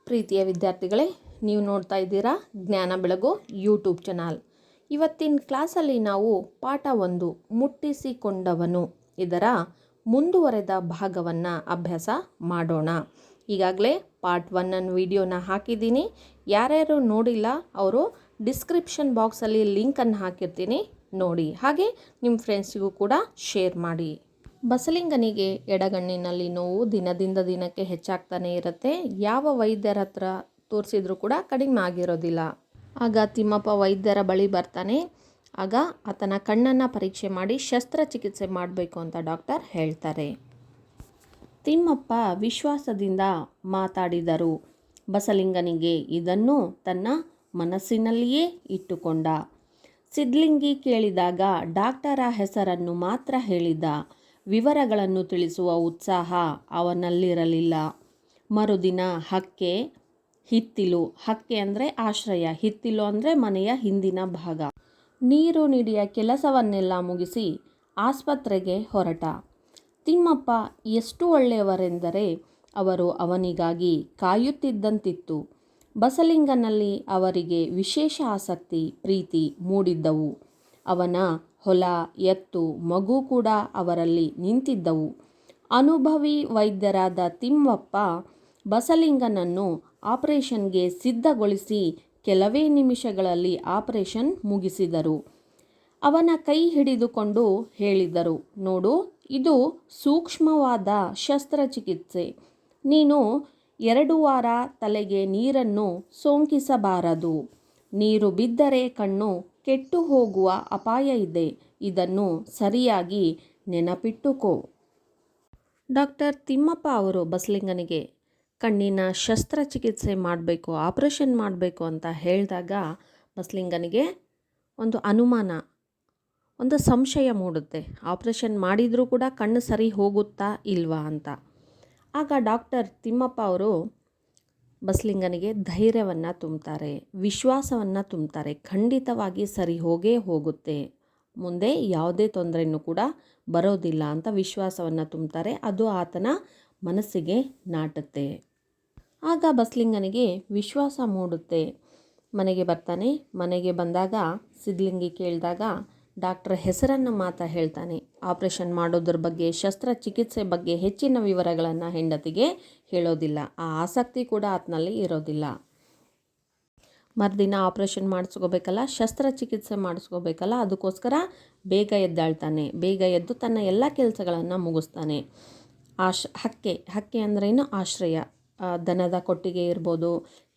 ಪ್ರೀತಿಯ ವಿದ್ಯಾರ್ಥಿಗಳೇ, ನೀವು ನೋಡ್ತಾ ಇದ್ದೀರಾ ಜ್ಞಾನ ಬೆಳಗು ಯೂಟ್ಯೂಬ್ ಚಾನಲ್. ಇವತ್ತಿನ ಕ್ಲಾಸಲ್ಲಿ ನಾವು ಪಾಠ 1 ಮುಟ್ಟಿಸಿಕೊಂಡವನು ಇದರ ಮುಂದುವರೆದ ಭಾಗವನ್ನು ಅಭ್ಯಾಸ ಮಾಡೋಣ. ಈಗಾಗಲೇ ಪಾರ್ಟ್ 1 ವಿಡಿಯೋನ ಹಾಕಿದ್ದೀನಿ. ಯಾರ್ಯಾರು ನೋಡಿಲ್ಲ ಅವರು ಡಿಸ್ಕ್ರಿಪ್ಷನ್ ಬಾಕ್ಸಲ್ಲಿ ಲಿಂಕನ್ನು ಹಾಕಿರ್ತೀನಿ, ನೋಡಿ. ಹಾಗೆ ನಿಮ್ಮ ಫ್ರೆಂಡ್ಸಿಗೂ ಕೂಡ ಶೇರ್ ಮಾಡಿ. ಬಸಲಿಂಗನಿಗೆ ಎಡಗಣ್ಣಿನಲ್ಲಿ ನೋವು ದಿನದಿಂದ ದಿನಕ್ಕೆ ಹೆಚ್ಚಾಗ್ತಾನೆ ಇರುತ್ತೆ. ಯಾವ ವೈದ್ಯರ ಹತ್ರ ತೋರಿಸಿದ್ರೂ ಕೂಡ ಕಡಿಮೆ ಆಗಿರೋದಿಲ್ಲ. ಆಗ ತಿಮ್ಮಪ್ಪ ವೈದ್ಯರ ಬಳಿ ಬರ್ತಾನೆ. ಆಗ ಆತನ ಕಣ್ಣನ್ನು ಪರೀಕ್ಷೆ ಮಾಡಿ ಶಸ್ತ್ರಚಿಕಿತ್ಸೆ ಮಾಡಬೇಕು ಅಂತ ಡಾಕ್ಟರ್ ಹೇಳ್ತಾರೆ. ತಿಮ್ಮಪ್ಪ ವಿಶ್ವಾಸದಿಂದ ಮಾತಾಡಿದರು. ಬಸಲಿಂಗನಿಗೆ ಇದನ್ನು ತನ್ನ ಮನಸ್ಸಿನಲ್ಲಿಯೇ ಇಟ್ಟುಕೊಂಡ. ಸಿದ್ಲಿಂಗಿ ಕೇಳಿದಾಗ ಡಾಕ್ಟರ ಹೆಸರನ್ನು ಮಾತ್ರ ಹೇಳಿದ. ವಿವರಗಳನ್ನು ತಿಳಿಸುವ ಉತ್ಸಾಹ ಅವನಲ್ಲಿರಲಿಲ್ಲ. ಮರುದಿನ ಹಕ್ಕೆ, ಹಿತ್ತಿಲು, ಹಕ್ಕೆ ಅಂದರೆ ಆಶ್ರಯ, ಹಿತ್ತಿಲು ಅಂದರೆ ಮನೆಯ ಹಿಂದಿನ ಭಾಗ, ನೀರು ನೀಡಿಯ ಕೆಲಸವನ್ನೆಲ್ಲ ಮುಗಿಸಿ ಆಸ್ಪತ್ರೆಗೆ ಹೊರಟ. ತಿಮ್ಮಪ್ಪ ಎಷ್ಟು ಒಳ್ಳೆಯವರೆಂದರೆ ಅವರು ಅವನಿಗಾಗಿ ಕಾಯುತ್ತಿದ್ದಂತಿತ್ತು. ಬಸಲಿಂಗನಲ್ಲಿ ಅವರಿಗೆ ವಿಶೇಷ ಆಸಕ್ತಿ, ಪ್ರೀತಿ ಮೂಡಿದ್ದವು. ಅವನ ಹೊಲ, ಎತ್ತು, ಮಗು ಕೂಡ ಅವರಲ್ಲಿ ನಿಂತಿದ್ದವು. ಅನುಭವಿ ವೈದ್ಯರಾದ ತಿಮ್ಮಪ್ಪ ಬಸಲಿಂಗನನ್ನು ಆಪರೇಷನ್ಗೆ ಸಿದ್ಧಗೊಳಿಸಿ ಕೆಲವೇ ನಿಮಿಷಗಳಲ್ಲಿ ಆಪರೇಷನ್ ಮುಗಿಸಿದರು. ಅವನ ಕೈ ಹಿಡಿದುಕೊಂಡು ಹೇಳಿದರು, ನೋಡು, ಇದು ಸೂಕ್ಷ್ಮವಾದ ಶಸ್ತ್ರಚಿಕಿತ್ಸೆ. ನೀನು 2 ವಾರ ತಲೆಗೆ ನೀರನ್ನು ಸೋಂಕಿಸಬಾರದು. ನೀರು ಬಿದ್ದರೆ ಕಣ್ಣು ಕೆಟ್ಟು ಹೋಗುವ ಅಪಾಯ ಇದೆ. ಇದನ್ನು ಸರಿಯಾಗಿ ನೆನಪಿಟ್ಟುಕೋ. ಡಾಕ್ಟರ್ ತಿಮ್ಮಪ್ಪ ಅವರು ಬಸಲಿಂಗನಿಗೆ ಕಣ್ಣಿನ ಶಸ್ತ್ರಚಿಕಿತ್ಸೆ ಮಾಡಬೇಕು, ಆಪರೇಷನ್ ಮಾಡಬೇಕು ಅಂತ ಹೇಳಿದಾಗ ಬಸಲಿಂಗನಿಗೆ ಒಂದು ಅನುಮಾನ, ಒಂದು ಸಂಶಯ ಮೂಡುತ್ತೆ. ಆಪರೇಷನ್ ಮಾಡಿದರೂ ಕೂಡ ಕಣ್ಣು ಸರಿ ಹೋಗುತ್ತಾ ಇಲ್ವಾ ಅಂತ. ಆಗ ಡಾಕ್ಟರ್ ತಿಮ್ಮಪ್ಪ ಅವರು ಬಸಲಿಂಗನಿಗೆ ಧೈರ್ಯವನ್ನು ತುಂಬ್ತಾರೆ, ವಿಶ್ವಾಸವನ್ನು ತುಂಬ್ತಾರೆ. ಖಂಡಿತವಾಗಿ ಸರಿ ಹೋಗೇ ಹೋಗುತ್ತೆ, ಮುಂದೆ ಯಾವುದೇ ತೊಂದರೆಯೂ ಕೂಡ ಬರೋದಿಲ್ಲ ಅಂತ ವಿಶ್ವಾಸವನ್ನು ತುಂಬ್ತಾರೆ. ಅದು ಆತನ ಮನಸ್ಸಿಗೆ ನಾಟುತ್ತೆ. ಆಗ ಬಸಲಿಂಗನಿಗೆ ವಿಶ್ವಾಸ ಮೂಡುತ್ತೆ. ಮನೆಗೆ ಬರ್ತಾನೆ. ಮನೆಗೆ ಬಂದಾಗ ಸಿದ್ಲಿಂಗಿ ಕೇಳಿದಾಗ ಡಾಕ್ಟರ್ ಹೆಸರನ್ನು ಮಾತ್ರ ಹೇಳ್ತಾನೆ. ಆಪರೇಷನ್ ಮಾಡೋದ್ರ ಬಗ್ಗೆ, ಶಸ್ತ್ರಚಿಕಿತ್ಸೆ ಬಗ್ಗೆ ಹೆಚ್ಚಿನ ವಿವರಗಳನ್ನು ಹೆಂಡತಿಗೆ ಹೇಳೋದಿಲ್ಲ. ಆ ಆಸಕ್ತಿ ಕೂಡ ಆತನಲ್ಲಿ ಇರೋದಿಲ್ಲ. ಮರುದಿನ ಆಪರೇಷನ್ ಮಾಡಿಸ್ಕೋಬೇಕಲ್ಲ, ಶಸ್ತ್ರಚಿಕಿತ್ಸೆ ಮಾಡಿಸ್ಕೋಬೇಕಲ್ಲ, ಅದಕ್ಕೋಸ್ಕರ ಬೇಗ ಎದ್ದಾಳ್ತಾನೆ. ಬೇಗ ಎದ್ದು ತನ್ನ ಎಲ್ಲ ಕೆಲಸಗಳನ್ನು ಮುಗಿಸ್ತಾನೆ. ಹಕ್ಕೆ ಅಂದ್ರೇನು? ಆಶ್ರಯ. ದನದ ಕೊಟ್ಟಿಗೆ ಇರ್ಬೋದು.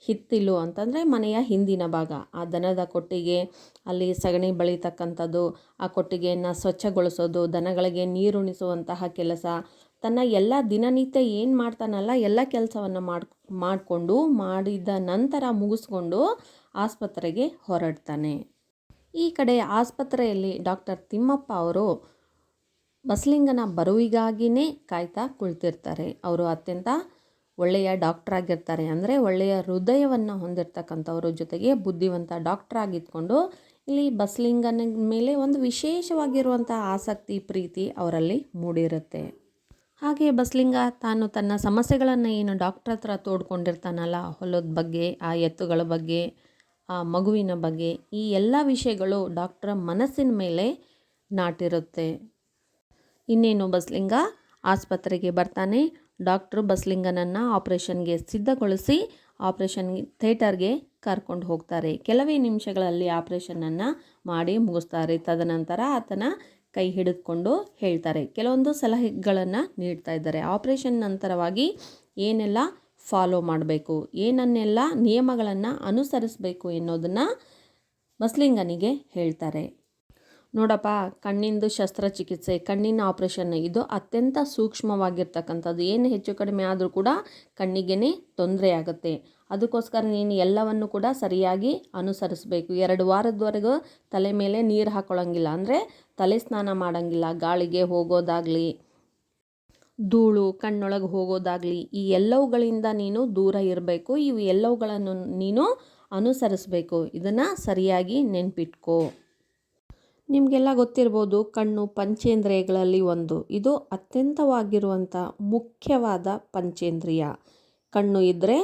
ಹಿತ್ತಿಲು ಅಂತಂದರೆ ಮನೆಯ ಹಿಂದಿನ ಭಾಗ. ಆ ದನದ ಕೊಟ್ಟಿಗೆ, ಅಲ್ಲಿ ಸಗಣಿ ಬಳಿತಕ್ಕಂಥದ್ದು, ಆ ಕೊಟ್ಟಿಗೆಯನ್ನು ಸ್ವಚ್ಛಗೊಳಿಸೋದು, ದನಗಳಿಗೆ ನೀರುಣಿಸುವಂತಹ ಕೆಲಸ, ತನ್ನ ಎಲ್ಲ ದಿನನಿತ್ಯ ಏನು ಮಾಡ್ತಾನಲ್ಲ ಎಲ್ಲ ಕೆಲಸವನ್ನು ಮಾಡಿದ ನಂತರ ಮುಗಿಸ್ಕೊಂಡು ಆಸ್ಪತ್ರೆಗೆ ಹೊರಡ್ತಾನೆ. ಈ ಕಡೆ ಆಸ್ಪತ್ರೆಯಲ್ಲಿ ಡಾಕ್ಟರ್ ತಿಮ್ಮಪ್ಪ ಅವರು ಬಸಲಿಂಗನ ಬರುವಿಗಾಗಿಯೇ ಕಾಯ್ತಾ ಕುಳಿತಿರ್ತಾರೆ. ಅವರು ಅತ್ಯಂತ ಒಳ್ಳೆಯ ಡಾಕ್ಟರ್ ಆಗಿರ್ತಾರೆ. ಅಂದರೆ ಒಳ್ಳೆಯ ಹೃದಯವನ್ನು ಹೊಂದಿರತಕ್ಕಂಥವ್ರ ಜೊತೆಗೆ ಬುದ್ಧಿವಂತ ಡಾಕ್ಟರ್ ಆಗಿದ್ಕೊಂಡು ಇಲ್ಲಿ ಬಸಲಿಂಗನ ಮೇಲೆ ಒಂದು ವಿಶೇಷವಾಗಿರುವಂಥ ಆಸಕ್ತಿ, ಪ್ರೀತಿ ಅವರಲ್ಲಿ ಮೂಡಿರುತ್ತೆ. ಹಾಗೆ ಬಸಲಿಂಗ ತಾನು ತನ್ನ ಸಮಸ್ಯೆಗಳನ್ನು ಏನು ಡಾಕ್ಟರ್ ಹತ್ರ ತೋಡ್ಕೊಂಡಿರ್ತಾನಲ್ಲ, ಹೊಲದ ಬಗ್ಗೆ, ಆ ಎತ್ತುಗಳ ಬಗ್ಗೆ, ಆ ಮಗುವಿನ ಬಗ್ಗೆ, ಈ ಎಲ್ಲ ವಿಷಯಗಳು ಡಾಕ್ಟರ್ ಮನಸ್ಸಿನ ಮೇಲೆ ನಾಟಿರುತ್ತೆ. ಇನ್ನೇನು ಬಸಲಿಂಗ ಆಸ್ಪತ್ರೆಗೆ ಬರ್ತಾನೆ. ಡಾಕ್ಟ್ರು ಬಸಲಿಂಗನನ್ನು ಆಪರೇಷನ್ಗೆ ಸಿದ್ಧಗೊಳಿಸಿ ಆಪರೇಷನ್ ಥಿಯೇಟರ್ಗೆ ಕರ್ಕೊಂಡು ಹೋಗ್ತಾರೆ. ಕೆಲವೇ ನಿಮಿಷಗಳಲ್ಲಿ ಆಪರೇಷನನ್ನು ಮಾಡಿ ಮುಗಿಸ್ತಾರೆ. ತದನಂತರ ಆತನ ಕೈ ಹಿಡಿದುಕೊಂಡು ಹೇಳ್ತಾರೆ, ಕೆಲವೊಂದು ಸಲಹೆಗಳನ್ನು ನೀಡ್ತಾ ಇದ್ದಾರೆ. ಆಪರೇಷನ್ ನಂತರವಾಗಿ ಏನೆಲ್ಲ ಫಾಲೋ ಮಾಡಬೇಕು, ಏನನ್ನೆಲ್ಲ ನಿಯಮಗಳನ್ನು ಅನುಸರಿಸಬೇಕು ಎನ್ನೋದನ್ನು ಬಸಲಿಂಗನಿಗೆ ಹೇಳ್ತಾರೆ. ನೋಡಪ್ಪ, ಕಣ್ಣಿಂದು ಶಸ್ತ್ರಚಿಕಿತ್ಸೆ, ಕಣ್ಣಿನ ಆಪರೇಷನ್ ಇದು ಅತ್ಯಂತ ಸೂಕ್ಷ್ಮವಾಗಿರ್ತಕ್ಕಂಥದ್ದು. ಏನು ಹೆಚ್ಚು ಕಡಿಮೆ ಆದರೂ ಕೂಡ ಕಣ್ಣಿಗೆ ತೊಂದರೆ ಆಗುತ್ತೆ. ಅದಕ್ಕೋಸ್ಕರ ನೀನು ಎಲ್ಲವನ್ನು ಕೂಡ ಸರಿಯಾಗಿ ಅನುಸರಿಸಬೇಕು. 2 ವಾರದವರೆಗೂ ತಲೆ ಮೇಲೆ ನೀರು ಹಾಕೊಳ್ಳೋಂಗಿಲ್ಲ, ಅಂದರೆ ತಲೆ ಸ್ನಾನ ಮಾಡೋಂಗಿಲ್ಲ. ಗಾಳಿಗೆ ಹೋಗೋದಾಗಲಿ, ಧೂಳು ಕಣ್ಣೊಳಗೆ ಹೋಗೋದಾಗಲಿ, ಈ ಎಲ್ಲವುಗಳಿಂದ ನೀನು ದೂರ ಇರಬೇಕು. ಇವು ಎಲ್ಲವುಗಳನ್ನು ನೀನು ಅನುಸರಿಸಬೇಕು. ಇದನ್ನು ಸರಿಯಾಗಿ ನೆನ್ಪಿಟ್ಕೋ. ನಿಮಗೆಲ್ಲ ಗೊತ್ತಿರ್ಬೋದು, ಕಣ್ಣು ಪಂಚೇಂದ್ರಿಯಗಳಲ್ಲಿ ಒಂದು. ಇದು ಅತ್ಯಂತವಾಗಿರುವಂಥ ಮುಖ್ಯವಾದ ಪಂಚೇಂದ್ರಿಯ. ಕಣ್ಣು ಇದ್ದರೆ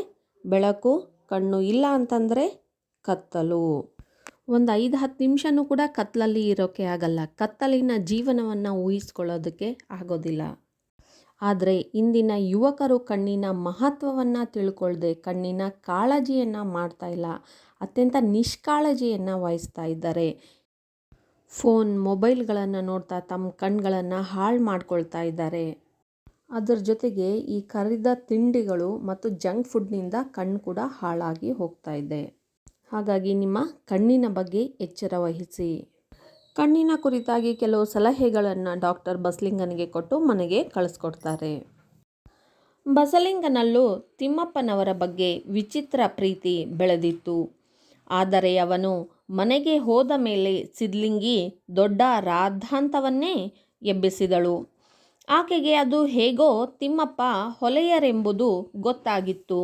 ಬೆಳಕು, ಕಣ್ಣು ಇಲ್ಲ ಅಂತಂದರೆ ಕತ್ತಲು. ಒಂದು 5-10 ನಿಮಿಷನೂ ಕೂಡ ಕತ್ತಲಲ್ಲಿ ಇರೋಕ್ಕೆ ಆಗಲ್ಲ. ಕತ್ತಲಿನ ಜೀವನವನ್ನು ಊಹಿಸ್ಕೊಳ್ಳೋದಕ್ಕೆ ಆಗೋದಿಲ್ಲ. ಆದರೆ ಇಂದಿನ ಯುವಕರು ಕಣ್ಣಿನ ಮಹತ್ವವನ್ನು ತಿಳ್ಕೊಳ್ದೆ ಕಣ್ಣಿನ ಕಾಳಜಿಯನ್ನು ಮಾಡ್ತಾ ಇಲ್ಲ. ಅತ್ಯಂತ ನಿಷ್ಕಾಳಜಿಯನ್ನು ವಹಿಸ್ತಾ ಇದ್ದಾರೆ. ಫೋನ್, ಮೊಬೈಲ್ಗಳನ್ನು ನೋಡ್ತಾ ತಮ್ಮ ಕಣ್ಗಳನ್ನು ಹಾಳು ಮಾಡ್ಕೊಳ್ತಾ ಇದ್ದಾರೆ. ಅದರ ಜೊತೆಗೆ ಈ ಕರಿದ ತಿಂಡಿಗಳು ಮತ್ತು ಜಂಕ್ ಫುಡ್ನಿಂದ ಕಣ್ಣು ಕೂಡ ಹಾಳಾಗಿ ಹೋಗ್ತಾ ಇದೆ. ಹಾಗಾಗಿ ನಿಮ್ಮ ಕಣ್ಣಿನ ಬಗ್ಗೆ ಎಚ್ಚರ ವಹಿಸಿ. ಕಣ್ಣಿನ ಕುರಿತಾಗಿ ಕೆಲವು ಸಲಹೆಗಳನ್ನು ಡಾಕ್ಟರ್ ಬಸಲಿಂಗನಿಗೆ ಕೊಟ್ಟು ಮನೆಗೆ ಕಳಿಸ್ಕೊಡ್ತಾರೆ. ಬಸಲಿಂಗನಲ್ಲೂ ತಿಮ್ಮಪ್ಪನವರ ಬಗ್ಗೆ ವಿಚಿತ್ರ ಪ್ರೀತಿ ಬೆಳೆದಿತ್ತು. ಆದರೆ ಅವನು ಮನೆಗೆ ಹೋದ ಮೇಲೆ ಸಿದ್ಲಿಂಗಿ ದೊಡ್ಡ ರಾದ್ಧಾಂತವನ್ನೇ ಎಬ್ಬಿಸಿದಳು. ಆಕೆಗೆ ಅದು ಹೇಗೋ ತಿಮ್ಮಪ್ಪ ಹೊಲೆಯರೆಂಬುದು ಗೊತ್ತಾಗಿತ್ತು.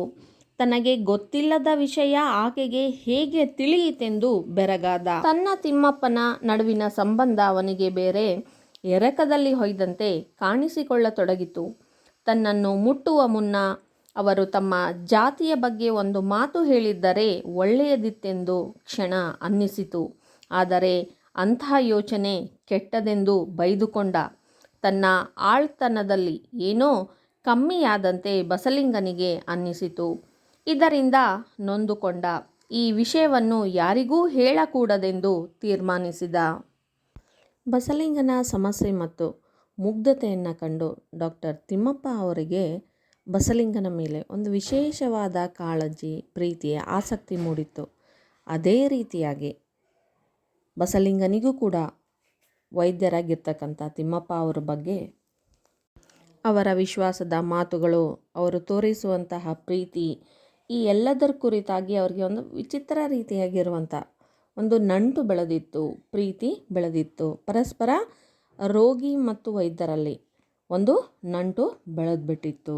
ತನಗೆ ಗೊತ್ತಿಲ್ಲದ ವಿಷಯ ಆಕೆಗೆ ಹೇಗೆ ತಿಳಿಯಿತೆಂದು ಬೆರಗಾದ. ತನ್ನ ತಿಮ್ಮಪ್ಪನ ನಡುವಿನ ಸಂಬಂಧ ಅವನಿಗೆ ಬೇರೆ ಎರಕದಲ್ಲಿ ಹೊಯ್ದಂತೆ ಕಾಣಿಸಿಕೊಳ್ಳತೊಡಗಿತು. ತನ್ನನ್ನು ಮುಟ್ಟುವ ಮುನ್ನ ಅವರು ತಮ್ಮ ಜಾತಿಯ ಬಗ್ಗೆ ಒಂದು ಮಾತು ಹೇಳಿದ್ದರೆ ಒಳ್ಳೆಯದಿತ್ತೆಂದು ಕ್ಷಣ ಅನ್ನಿಸಿತು. ಆದರೆ ಅಂತಹ ಯೋಚನೆ ಕೆಟ್ಟದೆಂದು ಬೈದುಕೊಂಡ. ತನ್ನ ಆಳ್ತನದಲ್ಲಿ ಏನೋ ಕಮ್ಮಿಯಾದಂತೆ ಬಸಲಿಂಗನಿಗೆ ಅನ್ನಿಸಿತು. ಇದರಿಂದ ನೊಂದುಕೊಂಡ. ಈ ವಿಷಯವನ್ನು ಯಾರಿಗೂ ಹೇಳಕೂಡದೆಂದು ತೀರ್ಮಾನಿಸಿದ. ಬಸಲಿಂಗನ ಸಮಸ್ಯೆ ಮತ್ತು ಮುಗ್ಧತೆಯನ್ನು ಕಂಡು ಡಾಕ್ಟರ್ ತಿಮ್ಮಪ್ಪ ಅವರಿಗೆ ಬಸಲಿಂಗನ ಮೇಲೆ ಒಂದು ವಿಶೇಷವಾದ ಕಾಳಜಿ, ಪ್ರೀತಿ, ಆಸಕ್ತಿ ಮೂಡಿತ್ತು. ಅದೇ ರೀತಿಯಾಗಿ ಬಸಲಿಂಗನಿಗೂ ಕೂಡ ವೈದ್ಯರಾಗಿರ್ತಕ್ಕಂಥ ತಿಮ್ಮಪ್ಪ ಅವರ ಬಗ್ಗೆ ಅವರ ವಿಶ್ವಾಸದ ಮಾತುಗಳು, ಅವರು ತೋರಿಸುವಂತಹ ಪ್ರೀತಿ, ಈ ಎಲ್ಲದರ ಕುರಿತಾಗಿ ಅವರಿಗೆ ಒಂದು ವಿಚಿತ್ರ ರೀತಿಯಾಗಿರುವಂಥ ಒಂದು ನಂಟು ಬೆಳೆದಿತ್ತು, ಪ್ರೀತಿ ಬೆಳೆದಿತ್ತು. ಪರಸ್ಪರ ರೋಗಿ ಮತ್ತು ವೈದ್ಯರಲ್ಲಿ ಒಂದು ನಂಟು ಬೆಳೆದ್ಬಿಟ್ಟಿತ್ತು.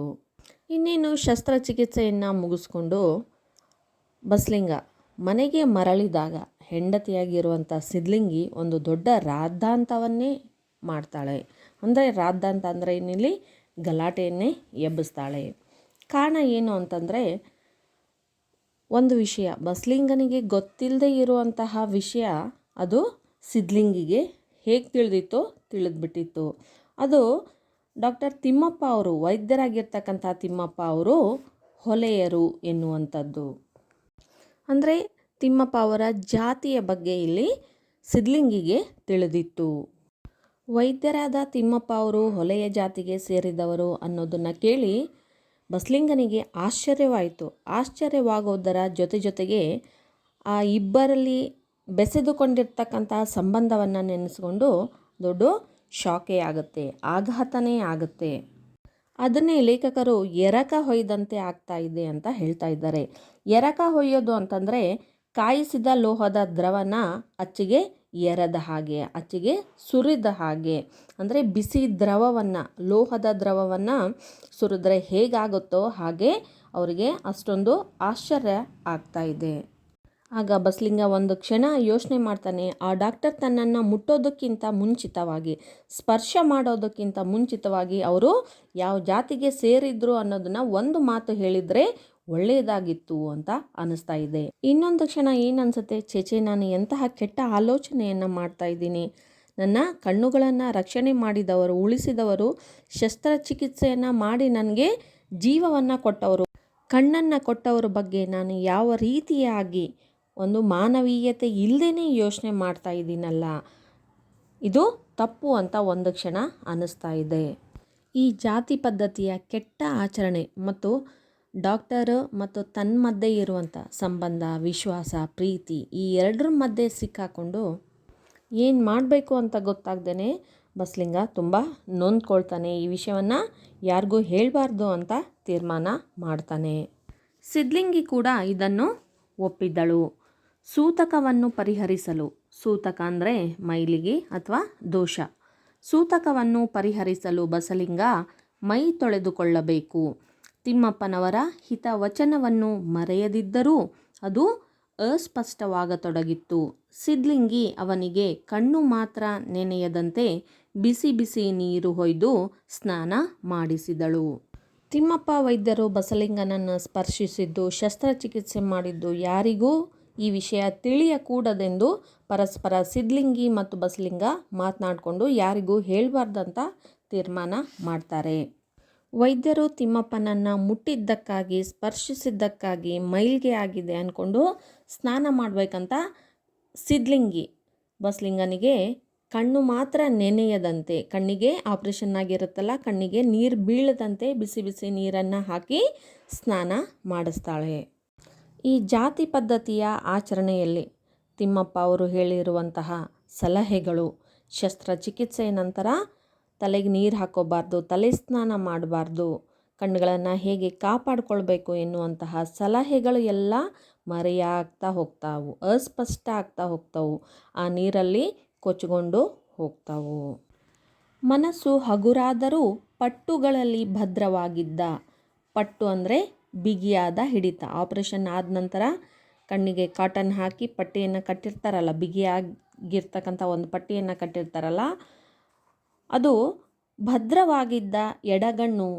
ಇನ್ನೇನು ಶಸ್ತ್ರಚಿಕಿತ್ಸೆಯನ್ನು ಮುಗಿಸ್ಕೊಂಡು ಬಸಲಿಂಗ ಮನೆಗೆ ಮರಳಿದಾಗ ಹೆಂಡತಿಯಾಗಿರುವಂಥ ಸಿದ್ಲಿಂಗಿ ಒಂದು ದೊಡ್ಡ ರಾದ್ಧಾಂತವನ್ನೇ ಮಾಡ್ತಾಳೆ. ಅಂದರೆ ರಾದ್ಧಾಂತ ಅಂದರೆ ಏನಿಲ್ಲಿ ಗಲಾಟೆಯನ್ನೇ ಎಬ್ಬಿಸ್ತಾಳೆ. ಕಾರಣ ಏನು ಅಂತಂದರೆ, ಒಂದು ವಿಷಯ ಬಸಲಿಂಗನಿಗೆ ಗೊತ್ತಿಲ್ಲದೆ ಇರುವಂತಹ ವಿಷಯ ಅದು ಸಿದ್ಲಿಂಗಿಗೆ ಹೇಗೆ ತಿಳಿದಿತ್ತೋ ತಿಳಿದ್ಬಿಟ್ಟಿತ್ತು. ಅದು ಡಾಕ್ಟರ್ ತಿಮ್ಮಪ್ಪ ಅವರು, ವೈದ್ಯರಾಗಿರ್ತಕ್ಕಂಥ ತಿಮ್ಮಪ್ಪ ಅವರು ಹೊಲೆಯರು ಎನ್ನುವಂಥದ್ದು. ಅಂದರೆ ತಿಮ್ಮಪ್ಪ ಅವರ ಜಾತಿಯ ಬಗ್ಗೆ ಇಲ್ಲಿ ಸಿದ್ಲಿಂಗಿಗೆ ತಿಳಿದಿತ್ತು. ವೈದ್ಯರಾದ ತಿಮ್ಮಪ್ಪ ಅವರು ಹೊಲೆಯ ಜಾತಿಗೆ ಸೇರಿದವರು ಅನ್ನೋದನ್ನು ಕೇಳಿ ಬಸಲಿಂಗನಿಗೆ ಆಶ್ಚರ್ಯವಾಯಿತು. ಆಶ್ಚರ್ಯವಾಗೋದರ ಜೊತೆಗೆ ಆ ಇಬ್ಬರಲ್ಲಿ ಬೆಸೆದುಕೊಂಡಿರ್ತಕ್ಕಂತಹ ಸಂಬಂಧವನ್ನು ನೆನೆಸ್ಕೊಂಡು ದೊಡ್ಡ ಶಾಕೇ ಆಗುತ್ತೆ, ಆಘಾತನೇ ಆಗುತ್ತೆ. ಅದನ್ನೇ ಲೇಖಕರು ಎರಕ ಹೊಯ್ದಂತೆ ಆಗ್ತಾ ಇದೆ ಅಂತ ಹೇಳ್ತಾ ಇದ್ದಾರೆ. ಎರಕ ಹೊಯ್ಯೋದು ಅಂತಂದರೆ ಕಾಯಿಸಿದ ಲೋಹದ ದ್ರವನ ಅಚ್ಚಿಗೆ ಎರೆದ ಹಾಗೆ, ಅಚ್ಚಿಗೆ ಸುರಿದ ಹಾಗೆ. ಅಂದರೆ ಬಿಸಿ ದ್ರವವನ್ನು, ಲೋಹದ ದ್ರವವನ್ನು ಸುರಿದ್ರೆ ಹೇಗಾಗುತ್ತೋ ಹಾಗೆ ಅವರಿಗೆ ಅಷ್ಟೊಂದು ಆಶ್ಚರ್ಯ ಆಗ್ತಾ ಇದೆ. ಆಗ ಬಸಲಿಂಗ ಒಂದು ಕ್ಷಣ ಯೋಚನೆ ಮಾಡ್ತಾನೆ, ಆ ಡಾಕ್ಟರ್ ತನ್ನನ್ನು ಮುಟ್ಟೋದಕ್ಕಿಂತ ಮುಂಚಿತವಾಗಿ, ಸ್ಪರ್ಶ ಮಾಡೋದಕ್ಕಿಂತ ಮುಂಚಿತವಾಗಿ ಅವರು ಯಾವ ಜಾತಿಗೆ ಸೇರಿದ್ರು ಅನ್ನೋದನ್ನು ಒಂದು ಮಾತು ಹೇಳಿದರೆ ಒಳ್ಳೆಯದಾಗಿತ್ತು ಅಂತ ಅನ್ನಿಸ್ತಾ ಇದೆ. ಇನ್ನೊಂದು ಕ್ಷಣ ಏನು ಅನಿಸುತ್ತೆ, ಚೇಚೆ ನಾನು ಎಂತಹ ಕೆಟ್ಟ ಆಲೋಚನೆಯನ್ನು ಮಾಡ್ತಾ ಇದ್ದೀನಿ. ನನ್ನ ಕಣ್ಣುಗಳನ್ನು ರಕ್ಷಣೆ ಮಾಡಿದವರು, ಉಳಿಸಿದವರು, ಶಸ್ತ್ರಚಿಕಿತ್ಸೆಯನ್ನು ಮಾಡಿ ನನಗೆ ಜೀವವನ್ನು ಕೊಟ್ಟವರು, ಕಣ್ಣನ್ನು ಕೊಟ್ಟವ್ರ ಬಗ್ಗೆ ನಾನು ಯಾವ ರೀತಿಯಾಗಿ ಒಂದು ಮಾನವೀಯತೆ ಇಲ್ಲದೇ ಯೋಚನೆ ಮಾಡ್ತಾ ಇದ್ದೀನಲ್ಲ, ಇದು ತಪ್ಪು ಅಂತ ಒಂದು ಕ್ಷಣ ಅನ್ನಿಸ್ತಾ ಇದೆ. ಈ ಜಾತಿ ಪದ್ಧತಿಯ ಕೆಟ್ಟ ಆಚರಣೆ ಮತ್ತು ಡಾಕ್ಟರ್ ಮತ್ತು ತನ್ನ ಮಧ್ಯೆ ಇರುವಂಥ ಸಂಬಂಧ, ವಿಶ್ವಾಸ, ಪ್ರೀತಿ ಈ ಎರಡರ ಮಧ್ಯೆ ಸಿಕ್ಕಾಕೊಂಡು ಏನು ಮಾಡಬೇಕು ಅಂತ ಗೊತ್ತಾಗ್ದೇ ಬಸಲಿಂಗ ತುಂಬ ನೊಂದ್ಕೊಳ್ತಾನೆ. ಈ ವಿಷಯವನ್ನು ಯಾರಿಗೂ ಹೇಳಬಾರ್ದು ಅಂತ ತೀರ್ಮಾನ ಮಾಡ್ತಾನೆ. ಸಿದ್ಲಿಂಗಿ ಕೂಡ ಇದನ್ನು ಒಪ್ಪಿದ್ದಳು. ಸೂತಕವನ್ನು ಪರಿಹರಿಸಲು, ಸೂತಕ ಅಂದರೆ ಮೈಲಿಗೆ ಅಥವಾ ದೋಷ, ಸೂತಕವನ್ನು ಪರಿಹರಿಸಲು ಬಸಲಿಂಗ ಮೈ ತೊಳೆದುಕೊಳ್ಳಬೇಕು. ತಿಮ್ಮಪ್ಪನವರ ಹಿತವಚನವನ್ನು ಮರೆಯದಿದ್ದರೂ ಅದು ಅಸ್ಪಷ್ಟವಾಗತೊಡಗಿತ್ತು. ಸಿದ್ಲಿಂಗಿ ಅವನಿಗೆ ಕಣ್ಣು ಮಾತ್ರ ನೆನೆಯದಂತೆ ಬಿಸಿ ಬಿಸಿ ನೀರು ಹೊಯ್ದು ಸ್ನಾನ ಮಾಡಿಸಿದಳು. ತಿಮ್ಮಪ್ಪ ವೈದ್ಯರು ಬಸಲಿಂಗನನ್ನು ಸ್ಪರ್ಶಿಸಿದ್ದು, ಶಸ್ತ್ರಚಿಕಿತ್ಸೆ ಮಾಡಿದ್ದು ಯಾರಿಗೂ ಈ ವಿಷಯ ತಿಳಿಯಕೂಡದೆಂದು ಪರಸ್ಪರ ಸಿದ್ಲಿಂಗಿ ಮತ್ತು ಬಸಲಿಂಗ ಮಾತನಾಡಿಕೊಂಡು ಯಾರಿಗೂ ಹೇಳಬಾರ್ದಂತ ತೀರ್ಮಾನ ಮಾಡ್ತಾರೆ. ವೈದ್ಯರು ತಿಮ್ಮಪ್ಪನನ್ನು ಮುಟ್ಟಿದ್ದಕ್ಕಾಗಿ, ಸ್ಪರ್ಶಿಸಿದ್ದಕ್ಕಾಗಿ ಮೈಲ್ಗೆ ಆಗಿದೆ ಅಂದ್ಕೊಂಡು ಸ್ನಾನ ಮಾಡಬೇಕಂತ ಸಿದ್ಲಿಂಗಿ ಬಸಲಿಂಗನಿಗೆ ಕಣ್ಣು ಮಾತ್ರ ನೆನೆಯದಂತೆ, ಕಣ್ಣಿಗೆ ಆಪ್ರೇಷನ್ ಆಗಿರುತ್ತಲ್ಲ, ಕಣ್ಣಿಗೆ ನೀರು ಬೀಳದಂತೆ ಬಿಸಿ ಬಿಸಿ ನೀರನ್ನು ಹಾಕಿ ಸ್ನಾನ ಮಾಡಿಸ್ತಾಳೆ. ಈ ಜಾತಿ ಪದ್ಧತಿಯ ಆಚರಣೆಯಲ್ಲಿ ತಿಮ್ಮಪ್ಪ ಅವರು ಹೇಳಿರುವಂತಹ ಸಲಹೆಗಳು: ಶಸ್ತ್ರಚಿಕಿತ್ಸೆಯ ನಂತರ ತಲೆಗೆ ನೀರು ಹಾಕೋಬಾರ್ದು, ತಲೆ ಸ್ನಾನ ಮಾಡಬಾರ್ದು, ಕಣ್ಣುಗಳನ್ನು ಹೇಗೆ ಕಾಪಾಡಿಕೊಳ್ಬೇಕು ಎನ್ನುವಂತಹ ಸಲಹೆಗಳು ಎಲ್ಲ ಮರೆಯಾಗ್ತಾ ಹೋಗ್ತಾವು, ಅಸ್ಪಷ್ಟ ಆಗ್ತಾ ಹೋಗ್ತಾವು, ಆ ನೀರಲ್ಲಿ ಕೊಚ್ಚಿಕೊಂಡು ಹೋಗ್ತಾವು. ಮನಸ್ಸು ಹಗುರಾದರೂ ಪಟ್ಟುಗಳಲ್ಲಿ ಭದ್ರವಾಗಿದ್ದ. ಪಟ್ಟು ಅಂದರೆ ಬಿಗಿಯಾದ ಹಿಡಿತ. ಆಪ್ರೇಷನ್ ಆದ ನಂತರ ಕಣ್ಣಿಗೆ ಕಾಟನ್ ಹಾಕಿ ಪಟ್ಟಿಯನ್ನು ಕಟ್ಟಿರ್ತಾರಲ್ಲ, ಬಿಗಿಯಾಗಿರ್ತಕ್ಕಂಥ ಒಂದು ಪಟ್ಟಿಯನ್ನು ಕಟ್ಟಿರ್ತಾರಲ್ಲ, ಅದು ಭದ್ರವಾಗಿದ್ದ ಎಡಗಣ್ಣು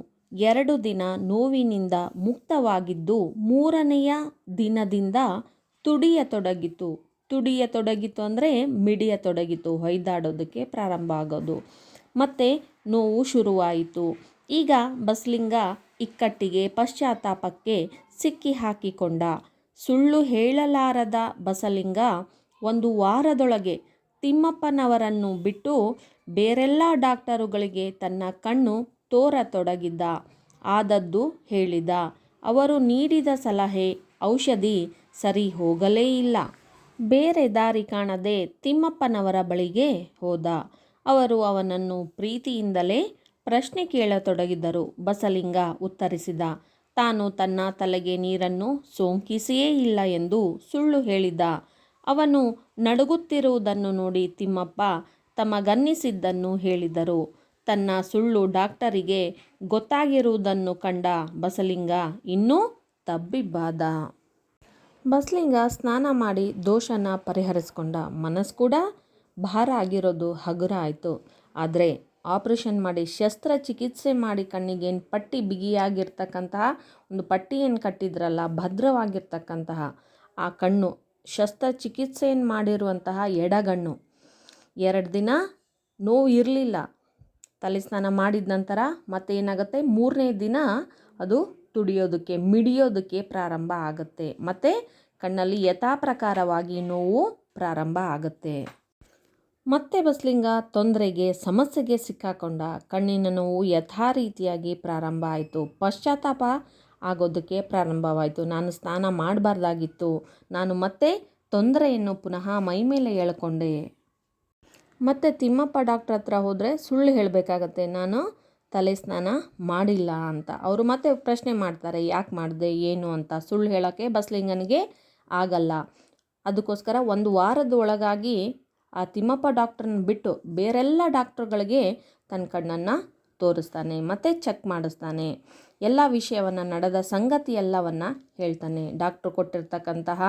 2 ದಿನ ನೋವಿನಿಂದ ಮುಕ್ತವಾಗಿದ್ದು, 3ನೆಯ ದಿನದಿಂದ ತುಡಿಯತೊಡಗಿತು. ತುಡಿಯತೊಡಗಿತು ಅಂದರೆ ಮಿಡಿಯತೊಡಗಿತು, ಹೊಯ್ದಾಡೋದಕ್ಕೆ ಪ್ರಾರಂಭ ಆಗೋದು, ಮತ್ತು ನೋವು ಶುರುವಾಯಿತು. ಈಗ ಬಸಲಿಂಗ ಇಕ್ಕಟ್ಟಿಗೆ, ಪಶ್ಚಾತ್ತಾಪಕ್ಕೆ ಸಿಕ್ಕಿ ಹಾಕಿಕೊಂಡ. ಸುಳ್ಳು ಹೇಳಲಾರದ ಬಸಲಿಂಗ 1 ವಾರದೊಳಗೆ ತಿಮ್ಮಪ್ಪನವರನ್ನು ಬಿಟ್ಟು ಬೇರೆಲ್ಲ ಡಾಕ್ಟರುಗಳಿಗೆ ತನ್ನ ಕಣ್ಣು ತೋರತೊಡಗಿದ್ದ. ಆದದ್ದು ಹೇಳಿದ. ಅವರು ನೀಡಿದ ಸಲಹೆ, ಔಷಧಿ ಸರಿ ಹೋಗಲೇ ಇಲ್ಲ. ಬೇರೆ ದಾರಿ ಕಾಣದೆ ತಿಮ್ಮಪ್ಪನವರ ಬಳಿಗೆ ಹೋದ. ಅವರು ಅವನನ್ನು ಪ್ರೀತಿಯಿಂದಲೇ ಪ್ರಶ್ನೆ ಕೇಳತೊಡಗಿದರು. ಬಸಲಿಂಗ ಉತ್ತರಿಸಿದ. ತಾನು ತನ್ನ ತಲೆಗೆ ನೀರನ್ನು ಸೋಂಕಿಸಿಯೇ ಇಲ್ಲ ಎಂದು ಸುಳ್ಳು ಹೇಳಿದ. ಅವನು ನಡುಗುತ್ತಿರುವುದನ್ನು ನೋಡಿ ತಿಮ್ಮಪ್ಪ ತಮಗನ್ನಿಸಿದ್ದನ್ನು ಹೇಳಿದರು. ತನ್ನ ಸುಳ್ಳು ಡಾಕ್ಟರಿಗೆ ಗೊತ್ತಾಗಿರುವುದನ್ನು ಕಂಡ ಬಸಲಿಂಗ ಇನ್ನೂ ತಬ್ಬಿಬ್ಬಾದ. ಬಸಲಿಂಗ ಸ್ನಾನ ಮಾಡಿ ದೋಷನ ಪರಿಹರಿಸ್ಕೊಂಡ. ಮನಸ್ಸು ಕೂಡ ಭಾರ ಆಗಿರೋದು ಹಗುರ ಆಯಿತು. ಆದರೆ ಆಪ್ರೇಷನ್ ಮಾಡಿ, ಶಸ್ತ್ರಚಿಕಿತ್ಸೆ ಮಾಡಿ, ಕಣ್ಣಿಗೇನು ಪಟ್ಟಿ ಬಿಗಿಯಾಗಿರ್ತಕ್ಕಂತಹ ಒಂದು ಪಟ್ಟಿಯನ್ನು ಕಟ್ಟಿದ್ರಲ್ಲ, ಭದ್ರವಾಗಿರ್ತಕ್ಕಂತಹ ಆ ಕಣ್ಣು, ಶಸ್ತ್ರಚಿಕಿತ್ಸೆಯನ್ನು ಮಾಡಿರುವಂತಹ ಎಡಗಣ್ಣು 2 ದಿನ ನೋವು ಇರಲಿಲ್ಲ. ತಲೆ ಸ್ನಾನ ಮಾಡಿದ ನಂತರ ಮತ್ತೆ ಏನಾಗುತ್ತೆ, 3ನೇ ದಿನ ಅದು ತುಡಿಯೋದಕ್ಕೆ, ಮಿಡಿಯೋದಕ್ಕೆ ಪ್ರಾರಂಭ ಆಗುತ್ತೆ. ಮತ್ತು ಕಣ್ಣಲ್ಲಿ ಯಥಾಪ್ರಕಾರವಾಗಿ ನೋವು ಪ್ರಾರಂಭ ಆಗುತ್ತೆ. ಮತ್ತೆ ಬಸಲಿಂಗ ತೊಂದರೆಗೆ, ಸಮಸ್ಯೆಗೆ ಸಿಕ್ಕಾಕೊಂಡ. ಕಣ್ಣಿನ ನೋವು ಯಥಾರೀತಿಯಾಗಿ ಪ್ರಾರಂಭ ಆಯಿತು. ಪಶ್ಚಾತ್ತಾಪ ಆಗೋದಕ್ಕೆ ಪ್ರಾರಂಭವಾಯಿತು. ನಾನು ಸ್ನಾನ ಮಾಡಬಾರ್ದಾಗಿತ್ತು, ನಾನು ಮತ್ತೆ ತೊಂದರೆಯನ್ನು ಪುನಃ ಮೈಮೇಲೆ ಎಳ್ಕೊಂಡೆ. ಮತ್ತು ತಿಮ್ಮಪ್ಪ ಡಾಕ್ಟ್ರ್ ಹತ್ರ ಹೋದರೆ ಸುಳ್ಳು ಹೇಳಬೇಕಾಗತ್ತೆ, ನಾನು ತಲೆ ಸ್ನಾನ ಮಾಡಿಲ್ಲ ಅಂತ. ಅವರು ಮತ್ತೆ ಪ್ರಶ್ನೆ ಮಾಡ್ತಾರೆ, ಯಾಕೆ ಮಾಡಿದೆ ಏನು ಅಂತ. ಸುಳ್ಳು ಹೇಳೋಕ್ಕೆ ಬಸಲಿಂಗನಿಗೆ ಆಗಲ್ಲ. ಅದಕ್ಕೋಸ್ಕರ 1 ವಾರದ ಒಳಗಾಗಿ ಆ ತಿಮ್ಮಪ್ಪ ಡಾಕ್ಟ್ರನ್ನ ಬಿಟ್ಟು ಬೇರೆಲ್ಲ ಡಾಕ್ಟ್ರುಗಳಿಗೆ ತನ್ನ ಕಣ್ಣನ್ನು ತೋರಿಸ್ತಾನೆ, ಮತ್ತು ಚೆಕ್ ಮಾಡಿಸ್ತಾನೆ. ಎಲ್ಲ ವಿಷಯವನ್ನು, ನಡೆದ ಸಂಗತಿ ಎಲ್ಲವನ್ನು ಹೇಳ್ತಾನೆ. ಡಾಕ್ಟ್ರು ಕೊಟ್ಟಿರ್ತಕ್ಕಂತಹ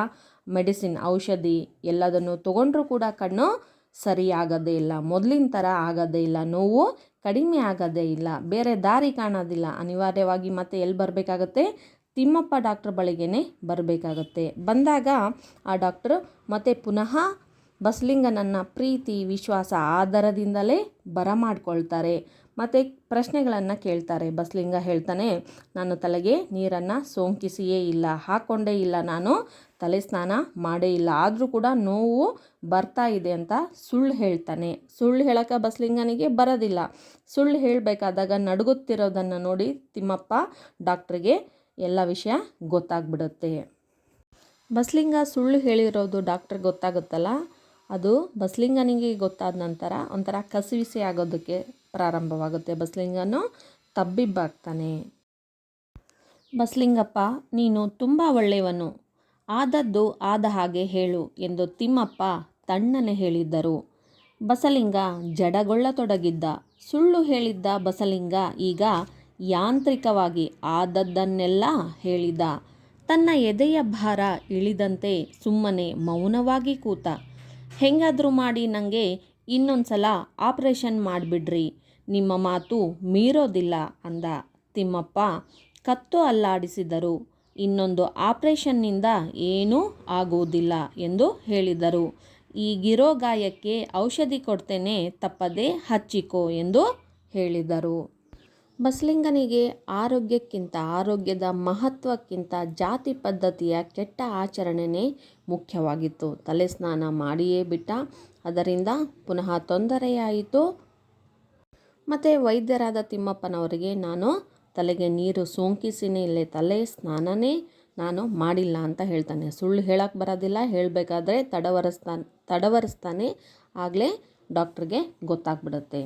ಮೆಡಿಸಿನ್, ಔಷಧಿ ಎಲ್ಲದನ್ನು ತೊಗೊಂಡ್ರೂ ಕೂಡ ಕಣ್ಣು ಸರಿಯಾಗೋದೇ ಇಲ್ಲ, ಮೊದಲಿನ ಥರ ಆಗೋದೇ ಇಲ್ಲ, ನೋವು ಕಡಿಮೆ ಆಗೋದೇ ಇಲ್ಲ, ಬೇರೆ ದಾರಿ ಕಾಣೋದಿಲ್ಲ. ಅನಿವಾರ್ಯವಾಗಿ ಮತ್ತೆ ಎಲ್ಲಿ ಬರಬೇಕಾಗತ್ತೆ, ತಿಮ್ಮಪ್ಪ ಡಾಕ್ಟ್ರ್ ಬಳಿಗೇ ಬರಬೇಕಾಗತ್ತೆ. ಬಂದಾಗ ಆ ಡಾಕ್ಟ್ರು ಮತ್ತೆ ಪುನಃ ಬಸಲಿಂಗನನ್ನು ಪ್ರೀತಿ, ವಿಶ್ವಾಸ, ಆದರದಿಂದಲೇ ಬರಮಾಡ್ಕೊಳ್ತಾರೆ. ಮತ್ತು ಪ್ರಶ್ನೆಗಳನ್ನು ಕೇಳ್ತಾರೆ. ಬಸಲಿಂಗ ಹೇಳ್ತಾನೆ, ನಾನು ತಲೆಗೆ ನೀರನ್ನು ಸೋಂಕಿಸಿಯೇ ಇಲ್ಲ, ಹಾಕ್ಕೊಂಡೇ ಇಲ್ಲ, ನಾನು ತಲೆ ಸ್ನಾನ ಮಾಡೇ ಇಲ್ಲ, ಆದರೂ ಕೂಡ ನೋವು ಬರ್ತಾ ಇದೆ ಅಂತ ಸುಳ್ಳು ಹೇಳ್ತಾನೆ. ಸುಳ್ಳು ಹೇಳೋಕ್ಕೆ ಬಸಲಿಂಗನಿಗೆ ಬರೋದಿಲ್ಲ. ಸುಳ್ಳು ಹೇಳಬೇಕಾದಾಗ ನಡುಗುತ್ತಿರೋದನ್ನು ನೋಡಿ ತಿಮ್ಮಪ್ಪ ಡಾಕ್ಟ್ರಿಗೆ ಎಲ್ಲ ವಿಷಯ ಗೊತ್ತಾಗ್ಬಿಡುತ್ತೆ. ಬಸಲಿಂಗ ಸುಳ್ಳು ಹೇಳಿರೋದು ಡಾಕ್ಟ್ರಿಗೆ ಗೊತ್ತಾಗುತ್ತಲ್ಲ, ಅದು ಬಸಲಿಂಗನಿಗೆ ಗೊತ್ತಾದ ನಂತರ ಒಂಥರ ಕಸಿವಿಸಿ ಆಗೋದಕ್ಕೆ ಪ್ರಾರಂಭವಾಗುತ್ತೆ. ಬಸಲಿಂಗನು ತಬ್ಬಿಬ್ಬಾಗ್ತಾನೆ. ಬಸಲಿಂಗಪ್ಪ, ನೀನು ತುಂಬ ಒಳ್ಳೆಯವನು, ಆದದ್ದು ಆದ ಹಾಗೆ ಹೇಳು ಎಂದು ತಿಮ್ಮಪ್ಪ ತಣ್ಣನೆ ಹೇಳಿದ್ದರು. ಬಸಲಿಂಗ ಜಡಗೊಳ್ಳತೊಡಗಿದ್ದ. ಸುಳ್ಳು ಹೇಳಿದ್ದ ಬಸಲಿಂಗ ಈಗ ಯಾಂತ್ರಿಕವಾಗಿ ಆದದ್ದನ್ನೆಲ್ಲ ಹೇಳಿದ. ತನ್ನ ಎದೆಯ ಭಾರ ಇಳಿದಂತೆ ಸುಮ್ಮನೆ ಮೌನವಾಗಿ ಕೂತ. ಹೆಂಗಾದರೂ ಮಾಡಿ ನನಗೆ ಇನ್ನೊಂದು ಸಲ ಆಪ್ರೇಷನ್ ಮಾಡಿಬಿಡ್ರಿ, ನಿಮ್ಮ ಮಾತು ಮೀರೋದಿಲ್ಲ ಅಂದ. ತಿಮ್ಮಪ್ಪ ಕತ್ತು ಅಲ್ಲಾಡಿಸಿದರು. ಇನ್ನೊಂದು ಆಪರೇಷನ್ನಿಂದ ಏನೂ ಆಗುವುದಿಲ್ಲ ಎಂದು ಹೇಳಿದರು. ಈಗಿರೋ ಗಾಯಕ್ಕೆ ಔಷಧಿ ಕೊಡ್ತೇನೆ, ತಪ್ಪದೆ ಹಚ್ಚಿಕೋ ಎಂದು ಹೇಳಿದರು. ಬಸಲಿಂಗನಿಗೆ ಆರೋಗ್ಯಕ್ಕಿಂತ, ಆರೋಗ್ಯದ ಮಹತ್ವಕ್ಕಿಂತ ಜಾತಿ ಪದ್ಧತಿಯ ಕೆಟ್ಟ ಆಚರಣೆನೇ ಮುಖ್ಯವಾಗಿತ್ತು. ತಲೆ ಸ್ನಾನ ಮಾಡಿಯೇ ಬಿಟ್ಟ. ಅದರಿಂದ ಪುನಃ ತೊಂದರೆಯಾಯಿತು. ಮತ್ತು ವೈದ್ಯರಾದ ತಿಮ್ಮಪ್ಪನವರಿಗೆ ನಾನು ತಲೆಗೆ ನೀರು ಸೋಂಕಿಸಿನೇ ಇಲ್ಲೇ ತಲೆ ಸ್ನಾನನೇ ನಾನು ಮಾಡಿಲ್ಲ ಅಂತ ಹೇಳ್ತಾನೆ. ಸುಳ್ಳು ಹೇಳಕ್ಕೆ ಬರೋದಿಲ್ಲ, ಹೇಳಬೇಕಾದ್ರೆ ತಡವರಿಸ್ತಾನೆ. ಆಗಲೇ ಡಾಕ್ಟ್ರಿಗೆ ಗೊತ್ತಾಗ್ಬಿಡುತ್ತೆ.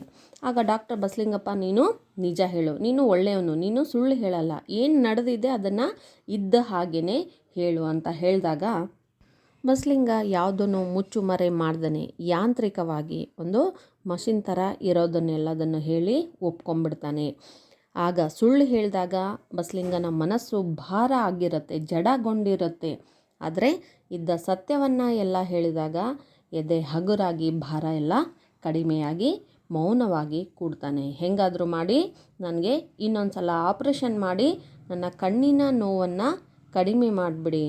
ಆಗ ಡಾಕ್ಟರ್ ಬಸಲಿಂಗಪ್ಪ, ನೀನು ನಿಜ ಹೇಳು, ನೀನು ಒಳ್ಳೆಯವನು, ನೀನು ಸುಳ್ಳು ಹೇಳಲ್ಲ, ಏನು ನಡೆದಿದೆ ಅದನ್ನು ಇದ್ದ ಹಾಗೇ ಹೇಳು ಅಂತ ಹೇಳಿದಾಗ ಬಸಲಿಂಗ ಯಾವುದನ್ನು ಮುಚ್ಚುಮರೆ ಮಾಡ್ದೇ ಯಾಂತ್ರಿಕವಾಗಿ ಒಂದು ಮಷಿನ್ ಥರ ಇರೋದನ್ನೆಲ್ಲದನ್ನು ಹೇಳಿ ಒಪ್ಕೊಂಡ್ಬಿಡ್ತಾನೆ. ಆಗ ಸುಳ್ಳು ಹೇಳಿದಾಗ ಬಸಲಿಂಗನ ಮನಸ್ಸು ಭಾರ ಆಗಿರುತ್ತೆ, ಜಡಗೊಂಡಿರುತ್ತೆ. ಆದರೆ ಇದ್ದ ಸತ್ಯವನ್ನು ಎಲ್ಲ ಹೇಳಿದಾಗ ಎದೆ ಹಗುರಾಗಿ ಭಾರ ಎಲ್ಲ ಕಡಿಮೆಯಾಗಿ ಮೌನವಾಗಿ ಕೂಡ್ತಾನೆ. ಹೆಂಗಾದರೂ ಮಾಡಿ ನನಗೆ ಇನ್ನೊಂದು ಸಲ ಆಪ್ರೇಷನ್ ಮಾಡಿ ನನ್ನ ಕಣ್ಣಿನ ನೋವನ್ನು ಕಡಿಮೆ ಮಾಡಿಬಿಡಿ,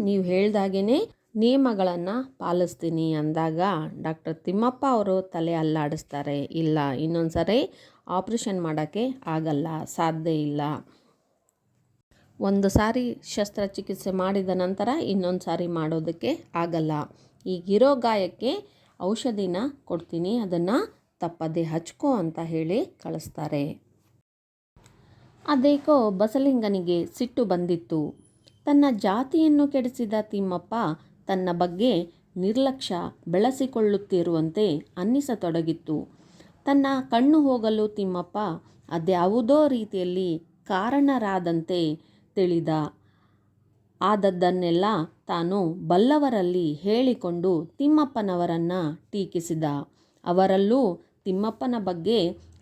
ನೀವು ಹೇಳ್ದಾಗೇ ನಿಯಮಗಳನ್ನು ಪಾಲಿಸ್ತೀನಿ ಅಂದಾಗ ಡಾಕ್ಟರ್ ತಿಮ್ಮಪ್ಪ ಅವರು ತಲೆ ಅಲ್ಲಾಡಿಸ್ತಾರೆ. ಇಲ್ಲ, ಇನ್ನೊಂದು ಸಾರಿ ಆಪ್ರೇಷನ್ ಮಾಡೋಕ್ಕೆ ಆಗಲ್ಲ, ಸಾಧ್ಯ ಇಲ್ಲ. ಒಂದು ಸಾರಿ ಶಸ್ತ್ರಚಿಕಿತ್ಸೆ ಮಾಡಿದ ನಂತರ ಇನ್ನೊಂದು ಸಾರಿ ಮಾಡೋದಕ್ಕೆ ಆಗಲ್ಲ. ಈಗಿರೋ ಗಾಯಕ್ಕೆ ಔಷಧಿನ ಕೊಡ್ತೀನಿ, ಅದನ್ನು ತಪ್ಪದೆ ಹಚ್ಕೋ ಅಂತ ಹೇಳಿ ಕಳಿಸ್ತಾರೆ. ಅದೇಕೋ ಬಸಲಿಂಗನಿಗೆ ಸಿಟ್ಟು ಬಂದಿತ್ತು. ತನ್ನ ಜಾತಿಯನ್ನು ಕೆಡಿಸಿದ ತಿಮ್ಮಪ್ಪ ತನ್ನ ಬಗ್ಗೆ ನಿರ್ಲಕ್ಷ್ಯ ಬೆಳೆಸಿಕೊಳ್ಳುತ್ತಿರುವಂತೆ ಅನ್ನಿಸತೊಡಗಿತ್ತು. ತನ್ನ ಕಣ್ಣು ಹೋಗಲು ತಿಮ್ಮಪ್ಪ ಅದ್ಯಾವುದೋ ರೀತಿಯಲ್ಲಿ ಕಾರಣರಾದಂತೆ ತಿಳಿದ. ಆದದ್ದನ್ನೆಲ್ಲ ತಾನು ಬಲ್ಲವರಲ್ಲಿ ಹೇಳಿಕೊಂಡು ತಿಮ್ಮಪ್ಪನವರನ್ನು ಟೀಕಿಸಿದ. ಅವರಲ್ಲೂ ತಿಮ್ಮಪ್ಪನ ಬಗ್ಗೆ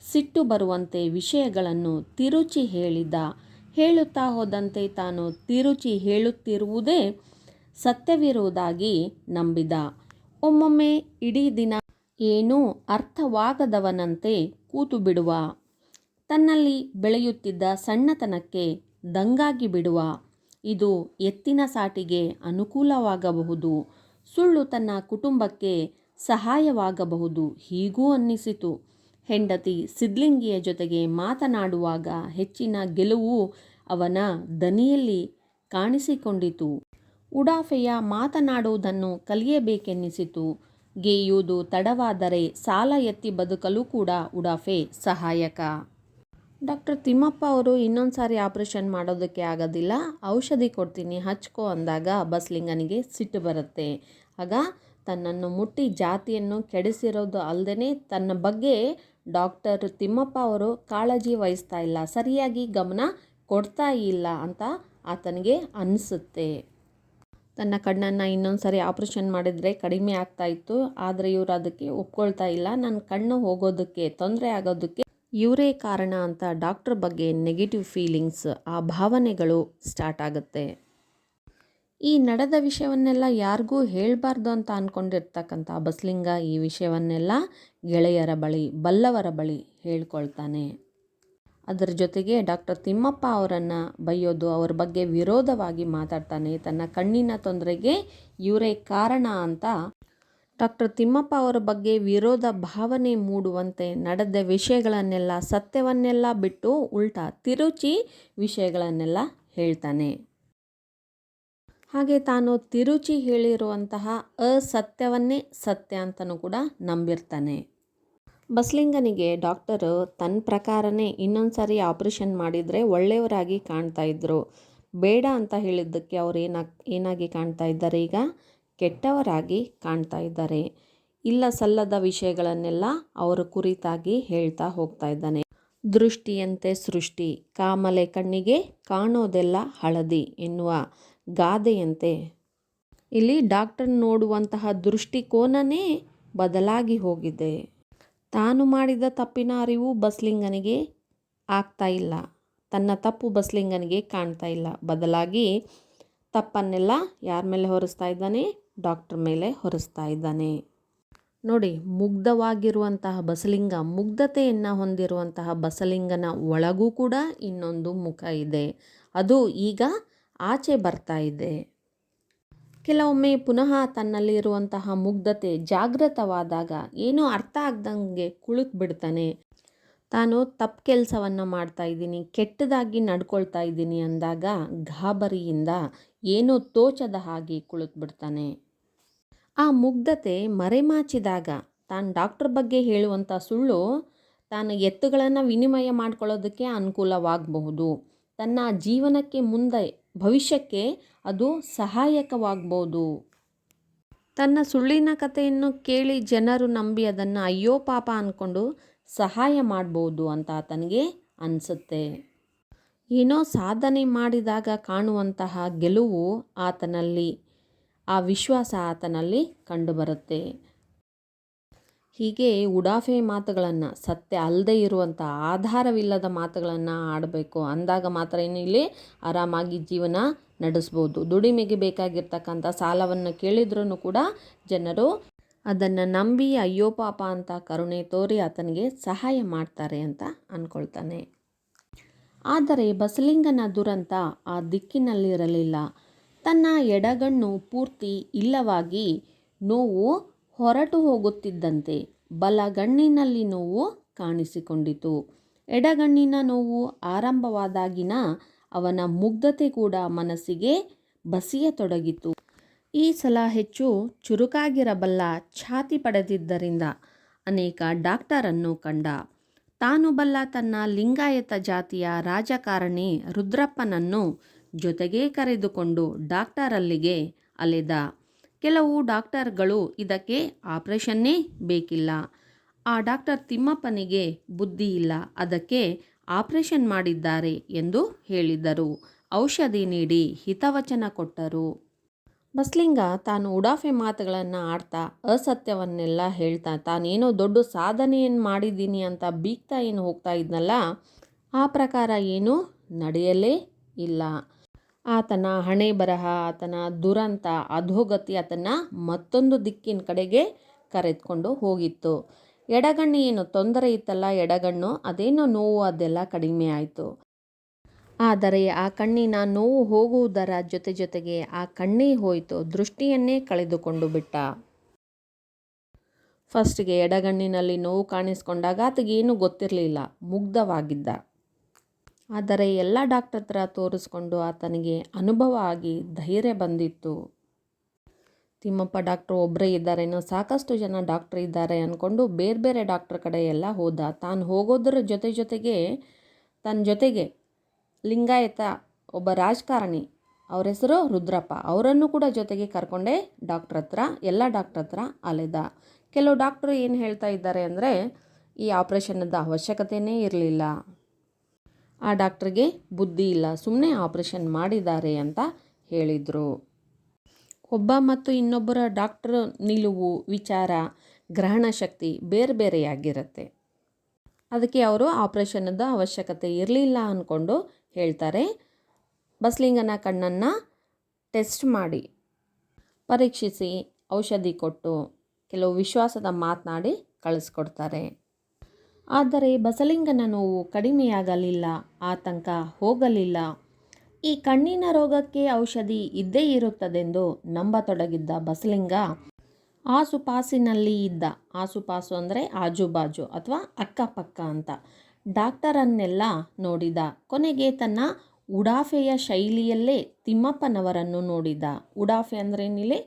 ಸಿಟ್ಟು ಬರುವಂತೆ ವಿಷಯಗಳನ್ನು ತಿರುಚಿ ಹೇಳಿದ. ಹೇಳುತ್ತಾ ಹೋದಂತೆ ತಾನು ತಿರುಚಿ ಹೇಳುತ್ತಿರುವುದೇ ಸತ್ಯವಿರುವುದಾಗಿ ನಂಬಿದ. ಒಮ್ಮೊಮ್ಮೆ ಇಡೀ ದಿನ ಏನೂ ಅರ್ಥವಾಗದವನಂತೆ ಕೂತು ಬಿಡುವ. ತನ್ನಲ್ಲಿ ಬೆಳೆಯುತ್ತಿದ್ದ ಸಣ್ಣತನಕ್ಕೆ ದಂಗಾಗಿ ಬಿಡುವ. ಇದು ಎತ್ತಿನ ಸಾಟಿಗೆ ಅನುಕೂಲವಾಗಬಹುದು, ಸುಳ್ಳು ತನ್ನ ಕುಟುಂಬಕ್ಕೆ ಸಹಾಯವಾಗಬಹುದು, ಹೀಗೂ ಅನ್ನಿಸಿತು. ಹೆಂಡತಿ ಸಿದ್ಲಿಂಗಿಯ ಜೊತೆಗೆ ಮಾತನಾಡುವಾಗ ಹೆಚ್ಚಿನ ಗೆಲುವು ಅವನ ದನಿಯಲ್ಲಿ ಕಾಣಿಸಿಕೊಂಡಿತು. ಉಡಾಫೆಯ ಮಾತನಾಡುವುದನ್ನು ಕಲಿಯಬೇಕೆನ್ನಿಸಿತು. ಗೇಯುವುದು ತಡವಾದರೆ ಸಾಲ ಎತ್ತಿ ಬದುಕಲು ಕೂಡ ಉಡಾಫೆ ಸಹಾಯಕ. ಡಾಕ್ಟರ್ ತಿಮ್ಮಪ್ಪ ಅವರು ಇನ್ನೊಂದು ಸಾರಿ ಆಪರೇಷನ್ ಮಾಡೋದಕ್ಕೆ ಆಗೋದಿಲ್ಲ, ಔಷಧಿ ಕೊಡ್ತೀನಿ ಹಚ್ಕೋ ಅಂದಾಗ ಬಸಲಿಂಗನಿಗೆ ಸಿಟ್ಟು ಬರುತ್ತೆ. ಆಗ ತನ್ನನ್ನು ಮುಟ್ಟಿ ಜಾತಿಯನ್ನು ಕೆಡಿಸಿರೋದು ಅಲ್ಲದೆ ತನ್ನ ಬಗ್ಗೆ ಡಾಕ್ಟರ್ ತಿಮ್ಮಪ್ಪ ಅವರು ಕಾಳಜಿ ವಹಿಸ್ತಾ ಇಲ್ಲ, ಸರಿಯಾಗಿ ಗಮನ ಕೊಡ್ತಾ ಇಲ್ಲ ಅಂತ ಆತನಿಗೆ ಅನಿಸುತ್ತೆ. ತನ್ನ ಕಣ್ಣನ್ನು ಇನ್ನೊಂದು ಸಾರಿ ಆಪ್ರೇಷನ್ ಮಾಡಿದರೆ ಕಡಿಮೆ ಆಗ್ತಾಯಿತ್ತು, ಆದರೆ ಇವರು ಅದಕ್ಕೆ ಒಪ್ಕೊಳ್ತಾ ಇಲ್ಲ. ನನ್ನ ಕಣ್ಣು ಹೋಗೋದಕ್ಕೆ, ತೊಂದರೆ ಆಗೋದಕ್ಕೆ ಇವರೇ ಕಾರಣ ಅಂತ ಡಾಕ್ಟ್ರ್ ಬಗ್ಗೆ ನೆಗೆಟಿವ್ ಫೀಲಿಂಗ್ಸ್, ಆ ಭಾವನೆಗಳು ಸ್ಟಾರ್ಟ್ ಆಗುತ್ತೆ. ಈ ನಡೆದ ವಿಷಯವನ್ನೆಲ್ಲ ಯಾರಿಗೂ ಹೇಳಬಾರ್ದು ಅಂತ ಅಂದ್ಕೊಂಡಿರ್ತಕ್ಕಂಥ ಬಸಲಿಂಗ ಈ ವಿಷಯವನ್ನೆಲ್ಲ ಗೆಳೆಯರ ಬಳಿ, ಬಲ್ಲವರ ಬಳಿ ಹೇಳ್ಕೊಳ್ತಾನೆ. ಅದರ ಜೊತೆಗೆ ಡಾಕ್ಟರ್ ತಿಮ್ಮಪ್ಪ ಅವರನ್ನು ಬೈಯೋದು, ಅವ್ರ ಬಗ್ಗೆ ವಿರೋಧವಾಗಿ ಮಾತಾಡ್ತಾನೆ. ತನ್ನ ಕಣ್ಣಿನ ತೊಂದರೆಗೆ ಇವರೇ ಕಾರಣ ಅಂತ ಡಾಕ್ಟರ್ ತಿಮ್ಮಪ್ಪ ಅವರ ಬಗ್ಗೆ ವಿರೋಧ ಭಾವನೆ ಮೂಡುವಂತೆ ನಡೆದ ವಿಷಯಗಳನ್ನೆಲ್ಲ, ಸತ್ಯವನ್ನೆಲ್ಲ ಬಿಟ್ಟು ಉಲ್ಟಾ ತಿರುಚಿ ವಿಷಯಗಳನ್ನೆಲ್ಲ ಹೇಳ್ತಾನೆ. ಹಾಗೆ ತಾನು ತಿರುಚಿ ಹೇಳಿರುವಂತಹ ಅಸತ್ಯವನ್ನೇ ಸತ್ಯ ಅಂತಲೂ ಕೂಡ ನಂಬಿರ್ತಾನೆ. ಬಸಲಿಂಗನಿಗೆ ಡಾಕ್ಟರು ತನ್ನ ಪ್ರಕಾರನೇ ಇನ್ನೊಂದು ಸಾರಿ ಆಪ್ರೇಷನ್ ಮಾಡಿದರೆ ಒಳ್ಳೆಯವರಾಗಿ ಕಾಣ್ತಾ ಇದ್ದರು. ಬೇಡ ಅಂತ ಹೇಳಿದ್ದಕ್ಕೆ ಅವ್ರು ಏನಾಗಿ ಕಾಣ್ತಾ ಇದ್ದಾರೆ, ಈಗ ಕೆಟ್ಟವರಾಗಿ ಕಾಣ್ತಾ ಇದ್ದಾರೆ. ಇಲ್ಲ ಸಲ್ಲದ ವಿಷಯಗಳನ್ನೆಲ್ಲ ಅವರ ಕುರಿತಾಗಿ ಹೇಳ್ತಾ ಹೋಗ್ತಾ ಇದ್ದಾನೆ. ದೃಷ್ಟಿಯಂತೆ ಸೃಷ್ಟಿ, ಕಾಮಲೆ ಕಣ್ಣಿಗೆ ಕಾಣೋದೆಲ್ಲ ಹಳದಿ ಎನ್ನುವ ಗಾದೆಯಂತೆ ಇಲ್ಲಿ ಡಾಕ್ಟರ್ ನೋಡುವಂತಹ ದೃಷ್ಟಿಕೋನನೇ ಬದಲಾಗಿ ಹೋಗಿದೆ. ತಾನು ಮಾಡಿದ ತಪ್ಪಿನ ಅರಿವು ಬಸಲಿಂಗನಿಗೆ ಆಗ್ತಾ ಇಲ್ಲ, ತನ್ನ ತಪ್ಪು ಬಸಲಿಂಗನಿಗೆ ಕಾಣ್ತಾ ಇಲ್ಲ. ಬದಲಾಗಿ ತಪ್ಪನ್ನೆಲ್ಲ ಯಾರ ಮೇಲೆ ಹೊರಿಸ್ತಾ ಇದ್ದಾನೆ, ಡಾಕ್ಟರ್ ಮೇಲೆ ಹೊರಿಸ್ತಾ ಇದ್ದಾನೆ. ನೋಡಿ, ಮುಗ್ಧವಾಗಿರುವಂತಹ ಬಸಲಿಂಗ, ಮುಗ್ಧತೆಯನ್ನು ಹೊಂದಿರುವಂತಹ ಬಸಲಿಂಗನ ಒಳಗೂ ಕೂಡ ಇನ್ನೊಂದು ಮುಖ ಇದೆ. ಅದು ಈಗ ಆಚೆ ಬರ್ತಾ ಇದೆ. ಕೆಲವೊಮ್ಮೆ ಪುನಃ ತನ್ನಲ್ಲಿರುವಂತಹ ಮುಗ್ಧತೆ ಜಾಗೃತವಾದಾಗ ಏನೋ ಅರ್ಥ ಆಗ್ದಂಗೆ ಕುಳಿತು ಬಿಡ್ತಾನೆ. ತಾನು ತಪ್ಪು ಕೆಲಸವನ್ನು ಮಾಡ್ತಾ ಇದ್ದೀನಿ, ಕೆಟ್ಟದಾಗಿ ನಡ್ಕೊಳ್ತಾ ಇದ್ದೀನಿ ಅಂದಾಗ ಗಾಬರಿಯಿಂದ ಏನೋ ತೋಚದ ಹಾಗೆ ಕುಳಿತು ಬಿಡ್ತಾನೆ. ಆ ಮುಗ್ಧತೆ ಮರೆಮಾಚಿದಾಗ ತಾನು ಡಾಕ್ಟರ್ ಬಗ್ಗೆ ಹೇಳುವಂಥ ಸುಳ್ಳು ತಾನು ಎತ್ತುಗಳನ್ನು ವಿನಿಮಯ ಮಾಡ್ಕೊಳ್ಳೋದಕ್ಕೆ ಅನುಕೂಲವಾಗಬಹುದು. ತನ್ನ ಜೀವನಕ್ಕೆ ಮುಂದೆ ಭವಿಷ್ಯಕ್ಕೆ ಅದು ಸಹಾಯಕವಾಗ್ಬೋದು. ತನ್ನ ಸುಳ್ಳಿನ ಕಥೆಯನ್ನು ಕೇಳಿ ಜನರು ನಂಬಿ ಅದನ್ನು ಅಯ್ಯೋ ಪಾಪ ಅಂದ್ಕೊಂಡು ಸಹಾಯ ಮಾಡ್ಬೋದು ಅಂತ ಆತನಿಗೆ ಅನಿಸುತ್ತೆ. ಏನೋ ಸಾಧನೆ ಮಾಡಿದಾಗ ಕಾಣುವಂತಹ ಗೆಲುವು ಆತನಲ್ಲಿ, ಆ ವಿಶ್ವಾಸ ಆತನಲ್ಲಿ ಕಂಡುಬರುತ್ತೆ. ಹೀಗೆ ಉಡಾಫೆ ಮಾತುಗಳನ್ನು, ಸತ್ಯ ಅಲ್ಲದೆ ಇರುವಂಥ ಆಧಾರವಿಲ್ಲದ ಮಾತುಗಳನ್ನು ಆಡಬೇಕು. ಅಂದಾಗ ಮಾತ್ರ ಇಲ್ಲಿ ಆರಾಮಾಗಿ ಜೀವನ ನಡೆಸ್ಬೋದು. ದುಡಿಮೆಗೆ ಬೇಕಾಗಿರ್ತಕ್ಕಂಥ ಸಾಲವನ್ನು ಕೇಳಿದ್ರೂ ಕೂಡ ಜನರು ಅದನ್ನು ನಂಬಿ ಅಯ್ಯೋ ಪಾಪ ಅಂತ ಕರುಣೆ ತೋರಿ ಆತನಿಗೆ ಸಹಾಯ ಮಾಡ್ತಾರೆ ಅಂತ ಅಂದ್ಕೊಳ್ತಾನೆ. ಆದರೆ ಬಸಲಿಂಗನ ದುರಂತ ಆ ದಿಕ್ಕಿನಲ್ಲಿರಲಿಲ್ಲ. ತನ್ನ ಎಡಗಣ್ಣು ಪೂರ್ತಿ ಇಲ್ಲವಾಗಿ ನೋವು ಹೊರಟು ಹೋಗುತ್ತಿದ್ದಂತೆ ಬಲಗಣ್ಣಿನಲ್ಲಿ ನೋವು ಕಾಣಿಸಿಕೊಂಡಿತು. ಎಡಗಣ್ಣಿನ ನೋವು ಆರಂಭವಾದಾಗಿನ ಅವನ ಮುಗ್ಧತೆ ಕೂಡ ಮನಸ್ಸಿಗೆ ಬಸಿಯತೊಡಗಿತು. ಈ ಸಲ ಹೆಚ್ಚು ಚುರುಕಾಗಿರಬಲ್ಲ ಛಾತಿ ಪಡೆದಿದ್ದರಿಂದ ಅನೇಕ ಡಾಕ್ಟರನ್ನು ಕಂಡ. ತಾನು ಬಲ್ಲ ತನ್ನ ಲಿಂಗಾಯತ ಜಾತಿಯ ರಾಜಕಾರಣಿ ರುದ್ರಪ್ಪನನ್ನು ಜೊತೆಗೇ ಕರೆದುಕೊಂಡು ಡಾಕ್ಟರಲ್ಲಿಗೆ ಅಲೆದ. ಕೆಲವು ಡಾಕ್ಟರ್ಗಳು ಇದಕ್ಕೆ ಆಪರೇಷನ್ನೇ ಬೇಕಿಲ್ಲ, ಆ ಡಾಕ್ಟರ್ ತಿಮ್ಮಪ್ಪನಿಗೆ ಬುದ್ಧಿ ಇಲ್ಲ, ಅದಕ್ಕೆ ಆಪರೇಷನ್ ಮಾಡಿದ್ದಾರೆ ಎಂದು ಹೇಳಿದರು. ಔಷಧಿ ನೀಡಿ ಹಿತವಚನ ಕೊಟ್ಟರು. ಬಸಲಿಂಗ ತಾನು ಉಡಾಫೆ ಮಾತುಗಳನ್ನು ಆಡ್ತಾ ಅಸತ್ಯವನ್ನೆಲ್ಲ ಹೇಳ್ತಾ ತಾನೇನೋ ದೊಡ್ಡ ಸಾಧನೆಯನ್ನು ಮಾಡಿದ್ದೀನಿ ಅಂತ ಬೀಗ್ತಾ ಏನು ಹೋಗ್ತಾ ಇದ್ನಲ್ಲ, ಆ ಪ್ರಕಾರ ಏನೂ ನಡೆಯಲೇ ಇಲ್ಲ. ಆತನ ಹಣೆ ಬರಹ, ಆತನ ದುರಂತ, ಅಧೋಗತಿ ಆತನ ಮತ್ತೊಂದು ದಿಕ್ಕಿನ ಕಡೆಗೆ ಕರೆದುಕೊಂಡು ಹೋಗಿತ್ತು. ಎಡಗಣ್ಣು ಏನು ತೊಂದರೆ ಇತ್ತಲ್ಲ, ಎಡಗಣ್ಣು ಅದೇನೋ ನೋವು ಅದೆಲ್ಲ ಕಡಿಮೆ ಆಯಿತು. ಆದರೆ ಆ ಕಣ್ಣಿನ ನೋವು ಹೋಗುವುದರ ಜೊತೆಗೆ ಆ ಕಣ್ಣೇ ಹೋಯಿತು, ದೃಷ್ಟಿಯನ್ನೇ ಕಳೆದುಕೊಂಡು ಬಿಟ್ಟ. ಫಸ್ಟಿಗೆ ಎಡಗಣ್ಣಿನಲ್ಲಿ ನೋವು ಕಾಣಿಸ್ಕೊಂಡಾಗ ಆತಗೇನು ಗೊತ್ತಿರಲಿಲ್ಲ, ಮುಗ್ಧವಾಗಿದ್ದ. ಆದರೆ ಎಲ್ಲ ಡಾಕ್ಟರ್ ಹತ್ರ ತೋರಿಸ್ಕೊಂಡು ಆತನಿಗೆ ಅನುಭವ ಆಗಿ ಧೈರ್ಯ ಬಂದಿತ್ತು. ತಿಮ್ಮಪ್ಪ ಡಾಕ್ಟ್ರು ಒಬ್ಬರೇ ಇದ್ದಾರೇನೋ, ಸಾಕಷ್ಟು ಜನ ಡಾಕ್ಟ್ರ್ ಇದ್ದಾರೆ ಅಂದ್ಕೊಂಡು ಬೇರೆ ಬೇರೆ ಡಾಕ್ಟ್ರ್ ಕಡೆ ಎಲ್ಲ ಹೋದ. ತಾನು ಹೋಗೋದ್ರ ಜೊತೆಗೆ ತನ್ನ ಜೊತೆಗೆ ಲಿಂಗಾಯತ ಒಬ್ಬ ರಾಜಕಾರಣಿ, ಅವ್ರ ಹೆಸರು ರುದ್ರಪ್ಪ, ಅವರನ್ನು ಕೂಡ ಜೊತೆಗೆ ಕರ್ಕೊಂಡೇ ಡಾಕ್ಟ್ರ್ ಹತ್ರ, ಎಲ್ಲ ಡಾಕ್ಟ್ರ್ ಹತ್ರ ಅಲೆದ. ಕೆಲವು ಡಾಕ್ಟ್ರು ಏನು ಹೇಳ್ತಾ ಇದ್ದಾರೆ ಅಂದರೆ ಈ ಆಪ್ರೇಷನ್ನದ ಅವಶ್ಯಕತೆಯೇ ಇರಲಿಲ್ಲ, ಆ ಡಾಕ್ಟ್ರಿಗೆ ಬುದ್ಧಿ ಇಲ್ಲ, ಸುಮ್ಮನೆ ಆಪ್ರೇಷನ್ ಮಾಡಿದ್ದಾರೆ ಅಂತ ಹೇಳಿದರು. ಒಬ್ಬ ಮತ್ತು ಇನ್ನೊಬ್ಬರ ಡಾಕ್ಟ್ರ್ ನಿಲುವು, ವಿಚಾರ, ಗ್ರಹಣ ಶಕ್ತಿ ಬೇರೆ ಬೇರೆಯಾಗಿರುತ್ತೆ. ಅದಕ್ಕೆ ಅವರು ಆಪ್ರೇಷನ್ನದ ಅವಶ್ಯಕತೆ ಇರಲಿಲ್ಲ ಅಂದ್ಕೊಂಡು ಹೇಳ್ತಾರೆ. ಬಸಲಿಂಗನ ಕಣ್ಣನ್ನು ಟೆಸ್ಟ್ ಮಾಡಿ ಪರೀಕ್ಷಿಸಿ ಔಷಧಿ ಕೊಟ್ಟು ಕೆಲವು ವಿಶ್ವಾಸದ ಮಾತನಾಡಿ ಕಳಿಸ್ಕೊಡ್ತಾರೆ. ಆದರೆ ಬಸಲಿಂಗನ ನೋವು ಕಡಿಮೆಯಾಗಲಿಲ್ಲ, ಆತಂಕ ಹೋಗಲಿಲ್ಲ. ಈ ಕಣ್ಣಿನ ರೋಗಕ್ಕೆ ಔಷಧಿ ಇದ್ದೇ ಇರುತ್ತದೆಂದು ನಂಬತೊಡಗಿದ್ದ ಬಸಲಿಂಗ ಆಸುಪಾಸಿನಲ್ಲಿ ಇದ್ದ, ಆಸುಪಾಸು ಅಂದರೆ ಆಜುಬಾಜು ಅಥವಾ ಅಕ್ಕಪಕ್ಕ ಅಂತ, ಡಾಕ್ಟರನ್ನೆಲ್ಲ ನೋಡಿದ. ಕೊನೆಗೆ ತನ್ನ ಉಡಾಫೆಯ ಶೈಲಿಯಲ್ಲೇ ತಿಮ್ಮಪ್ಪನವರನ್ನು ನೋಡಿದ. ಉಡಾಫೆ ಅಂದ್ರೇನಿಲ್ಲಿ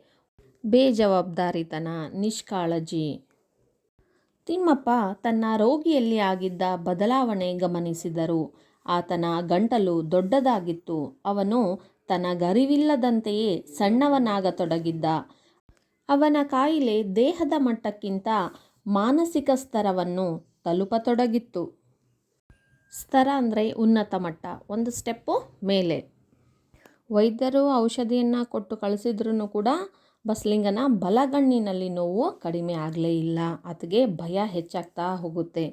ಬೇಜವಾಬ್ದಾರಿತನ, ನಿಷ್ಕಾಳಜಿ. ತಿಮ್ಮಪ್ಪ ತನ್ನ ರೋಗಿಯಲ್ಲಿ ಆಗಿದ್ದ ಬದಲಾವಣೆ ಗಮನಿಸಿದರು. ಆತನ ಗಂಟಲು ದೊಡ್ಡದಾಗಿತ್ತು. ಅವನು ತನಗರಿವಿಲ್ಲದಂತೆಯೇ ಸಣ್ಣವನಾಗತೊಡಗಿದ್ದ. ಅವನ ಕಾಯಿಲೆ ದೇಹದ ಮಟ್ಟಕ್ಕಿಂತ ಮಾನಸಿಕ ಸ್ತರವನ್ನು ತಲುಪತೊಡಗಿತ್ತು. ಸ್ತರ ಅಂದರೆ ಉನ್ನತ ಮಟ್ಟ, ಒಂದು ಸ್ಟೆಪ್ಪು ಮೇಲೆ. ವೈದ್ಯರು ಔಷಧಿಯನ್ನು ಕೊಟ್ಟು ಕಳಿಸಿದ್ರೂ ಕೂಡ ಬಸಲಿಂಗನ ಬಲಗಣ್ಣಿನಲ್ಲಿ ನೋವು ಕಡಿಮೆ ಆಗಲೇ ಇಲ್ಲ. ಆತಗೆ ಭಯ ಹೆಚ್ಚಾಗ್ತಾ ಹೋಗುತ್ತೆ.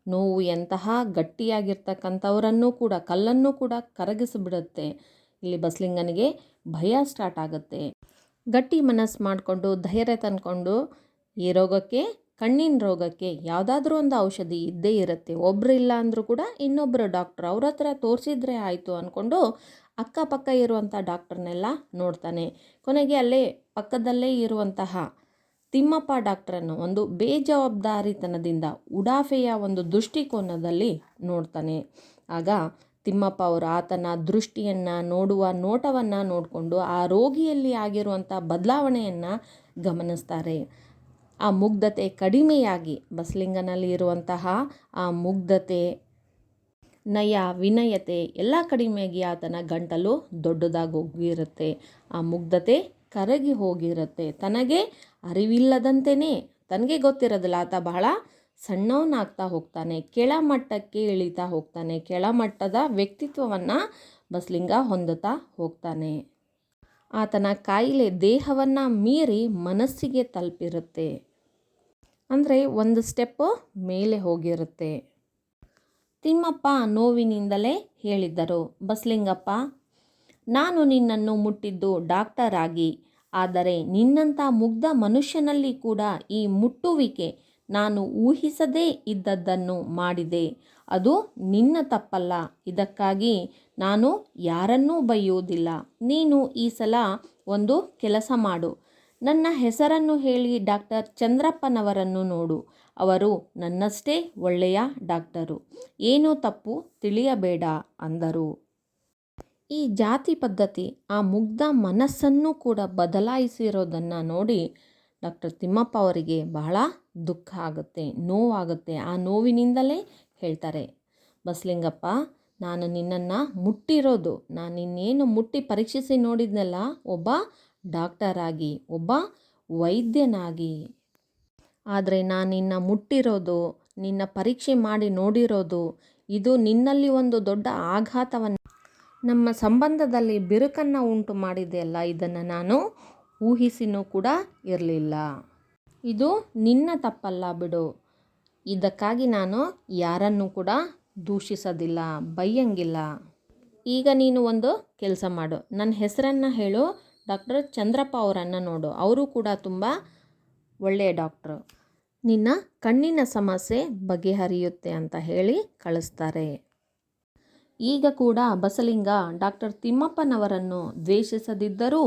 ನೋವು ಎಂತಹ ಗಟ್ಟಿಯಾಗಿರ್ತಕ್ಕಂಥವರನ್ನು ಕೂಡ, ಕಲ್ಲನ್ನು ಕೂಡ ಕರಗಿಸಿಬಿಡುತ್ತೆ. ಇಲ್ಲಿ ಬಸಲಿಂಗನಿಗೆ ಭಯ ಸ್ಟಾರ್ಟ್ ಆಗುತ್ತೆ. ಗಟ್ಟಿ ಮನಸ್ಸು ಮಾಡಿಕೊಂಡು ಧೈರ್ಯ ತಂದ್ಕೊಂಡು ಈ ರೋಗಕ್ಕೆ, ಕಣ್ಣಿನ ರೋಗಕ್ಕೆ ಯಾವುದಾದ್ರೂ ಒಂದು ಔಷಧಿ ಇದ್ದೇ ಇರುತ್ತೆ. ಒಬ್ಬರು ಇಲ್ಲ ಅಂದರೂ ಕೂಡ ಇನ್ನೊಬ್ಬರು ಡಾಕ್ಟ್ರ್ ಅವ್ರ ಹತ್ರ ತೋರಿಸಿದ್ರೆ ಆಯಿತು ಅಂದ್ಕೊಂಡು ಅಕ್ಕಪಕ್ಕ ಇರುವಂಥ ಡಾಕ್ಟ್ರನ್ನೆಲ್ಲ ನೋಡ್ತಾನೆ. ಕೊನೆಗೆ ಅಲ್ಲೇ ಪಕ್ಕದಲ್ಲೇ ಇರುವಂತಹ ತಿಮ್ಮಪ್ಪ ಡಾಕ್ಟ್ರನ್ನು ಒಂದು ಬೇಜವಾಬ್ದಾರಿತನದಿಂದ, ಉಡಾಫೆಯ ಒಂದು ದೃಷ್ಟಿಕೋನದಲ್ಲಿ ನೋಡ್ತಾನೆ. ಆಗ ತಿಮ್ಮಪ್ಪ ಅವರು ಆತನ ದೃಷ್ಟಿಯನ್ನು, ನೋಡುವ ನೋಟವನ್ನು ನೋಡಿಕೊಂಡು ಆ ರೋಗಿಯಲ್ಲಿ ಆಗಿರುವಂಥ ಬದಲಾವಣೆಯನ್ನು ಗಮನಿಸ್ತಾರೆ. ಆ ಮುಗ್ಧತೆ ಕಡಿಮೆಯಾಗಿ, ಬಸಲಿಂಗನಲ್ಲಿ ಇರುವಂತಹ ಆ ಮುಗ್ಧತೆ, ನಯ, ವಿನಯತೆ ಎಲ್ಲ ಕಡಿಮೆಯಾಗಿ ಆತನ ಗಂಟಲು ದೊಡ್ಡದಾಗಿ ಹೋಗಿರುತ್ತೆ. ಆ ಮುಗ್ಧತೆ ಕರಗಿ ಹೋಗಿರುತ್ತೆ. ತನಗೆ ಅರಿವಿಲ್ಲದಂತೆಯೇ, ತನಗೆ ಗೊತ್ತಿರೋದಿಲ್ಲ, ಆತ ಬಹಳ ಸಣ್ಣವನಾಗ್ತಾ ಹೋಗ್ತಾನೆ, ಕೆಳಮಟ್ಟಕ್ಕೆ ಇಳಿತಾ ಹೋಗ್ತಾನೆ. ಕೆಳಮಟ್ಟದ ವ್ಯಕ್ತಿತ್ವವನ್ನು ಬಸಲಿಂಗ ಹೊಂದುತ್ತಾ ಹೋಗ್ತಾನೆ. ಆತನ ಕಾಯಿಲೆ ದೇಹವನ್ನು ಮೀರಿ ಮನಸ್ಸಿಗೆ ತಲುಪಿರುತ್ತೆ. ಅಂದರೆ ಒಂದು ಸ್ಟೆಪ್ಪು ಮೇಲೆ ಹೋಗಿರುತ್ತೆ. ತಿಮ್ಮಪ್ಪ ನೋವಿನಿಂದಲೇ ಹೇಳಿದ್ದರು, ಬಸಲಿಂಗಪ್ಪ, ನಾನು ನಿನ್ನನ್ನು ಮುಟ್ಟಿದ್ದು ಡಾಕ್ಟರ್ ಆಗಿ, ಆದರೆ ನಿನ್ನಂಥ ಮುಗ್ಧ ಮನುಷ್ಯನಲ್ಲಿ ಕೂಡ ಈ ಮುಟ್ಟುವಿಕೆ ನಾನು ಊಹಿಸದೇ ಇದ್ದದ್ದನ್ನು ಮಾಡಿದೆ. ಅದು ನಿನ್ನ ತಪ್ಪಲ್ಲ. ಇದಕ್ಕಾಗಿ ನಾನು ಯಾರನ್ನೂ ಬೈಯುವುದಿಲ್ಲ. ನೀನು ಈ ಸಲ ಒಂದು ಕೆಲಸ ಮಾಡು. ನನ್ನ ಹೆಸರನ್ನು ಹೇಳಿ ಡಾಕ್ಟರ್ ಚಂದ್ರಪ್ಪನವರನ್ನು ನೋಡು. ಅವರು ನನ್ನಷ್ಟೇ ಒಳ್ಳೆಯ ಡಾಕ್ಟರು. ಏನೂ ತಪ್ಪು ತಿಳಿಯಬೇಡ ಅಂದರು. ಈ ಜಾತಿ ಪದ್ಧತಿ ಆ ಮುಗ್ಧ ಮನಸ್ಸನ್ನು ಕೂಡ ಬದಲಾಯಿಸಿರೋದನ್ನು ನೋಡಿ ಡಾಕ್ಟರ್ ತಿಮ್ಮಪ್ಪ ಅವರಿಗೆ ಬಹಳ ದುಃಖ ಆಗುತ್ತೆ, ನೋವಾಗುತ್ತೆ. ಆ ನೋವಿನಿಂದಲೇ ಹೇಳ್ತಾರೆ, ಬಸಲಿಂಗಪ್ಪ, ನಾನು ನಿನ್ನನ್ನು ಮುಟ್ಟಿರೋದು, ನಾನು ನಿನ್ನೇನು ಮುಟ್ಟಿ ಪರೀಕ್ಷಿಸಿ ನೋಡಿದ್ನಲ್ಲ, ಒಬ್ಬ ಡಾಕ್ಟರ್ ಆಗಿ, ಒಬ್ಬ ವೈದ್ಯನಾಗಿ. ಆದರೆ ನಾನು ನಿನ್ನ ಮುಟ್ಟಿರೋದು, ನಿನ್ನ ಪರೀಕ್ಷೆ ಮಾಡಿ ನೋಡಿರೋದು, ಇದು ನಿನ್ನಲ್ಲಿ ಒಂದು ದೊಡ್ಡ ಆಘಾತವನ್ನು, ನಮ್ಮ ಸಂಬಂಧದಲ್ಲಿ ಬಿರುಕನ್ನು ಉಂಟು ಮಾಡಿದೆಯಲ್ಲ, ಇದನ್ನು ನಾನು ಊಹಿಸಿನೂ ಕೂಡ ಇರಲಿಲ್ಲ. ಇದು ನಿನ್ನ ತಪ್ಪಲ್ಲ ಬಿಡು. ಇದಕ್ಕಾಗಿ ನಾನು ಯಾರನ್ನೂ ಕೂಡ ದೂಷಿಸೋದಿಲ್ಲ, ಬೈಯಂಗಿಲ್ಲ. ಈಗ ನೀನು ಒಂದು ಕೆಲಸ ಮಾಡು, ನನ್ನ ಹೆಸರನ್ನು ಹೇಳು, ಡಾಕ್ಟರ್ ಚಂದ್ರಪ್ಪ ಅವರನ್ನು ನೋಡು, ಅವರು ಕೂಡ ತುಂಬ ಒಳ್ಳೆಯ ಡಾಕ್ಟ್ರು. ನಿನ್ನ ಕಣ್ಣಿನ ಸಮಸ್ಯೆ ಬಗೆಹರಿಯುತ್ತೆ ಅಂತ ಹೇಳಿ ಕಳಿಸ್ತಾರೆ. ಈಗ ಕೂಡ ಬಸಲಿಂಗ ಡಾಕ್ಟರ್ ತಿಮ್ಮಪ್ಪನವರನ್ನು ದ್ವೇಷಿಸದಿದ್ದರೂ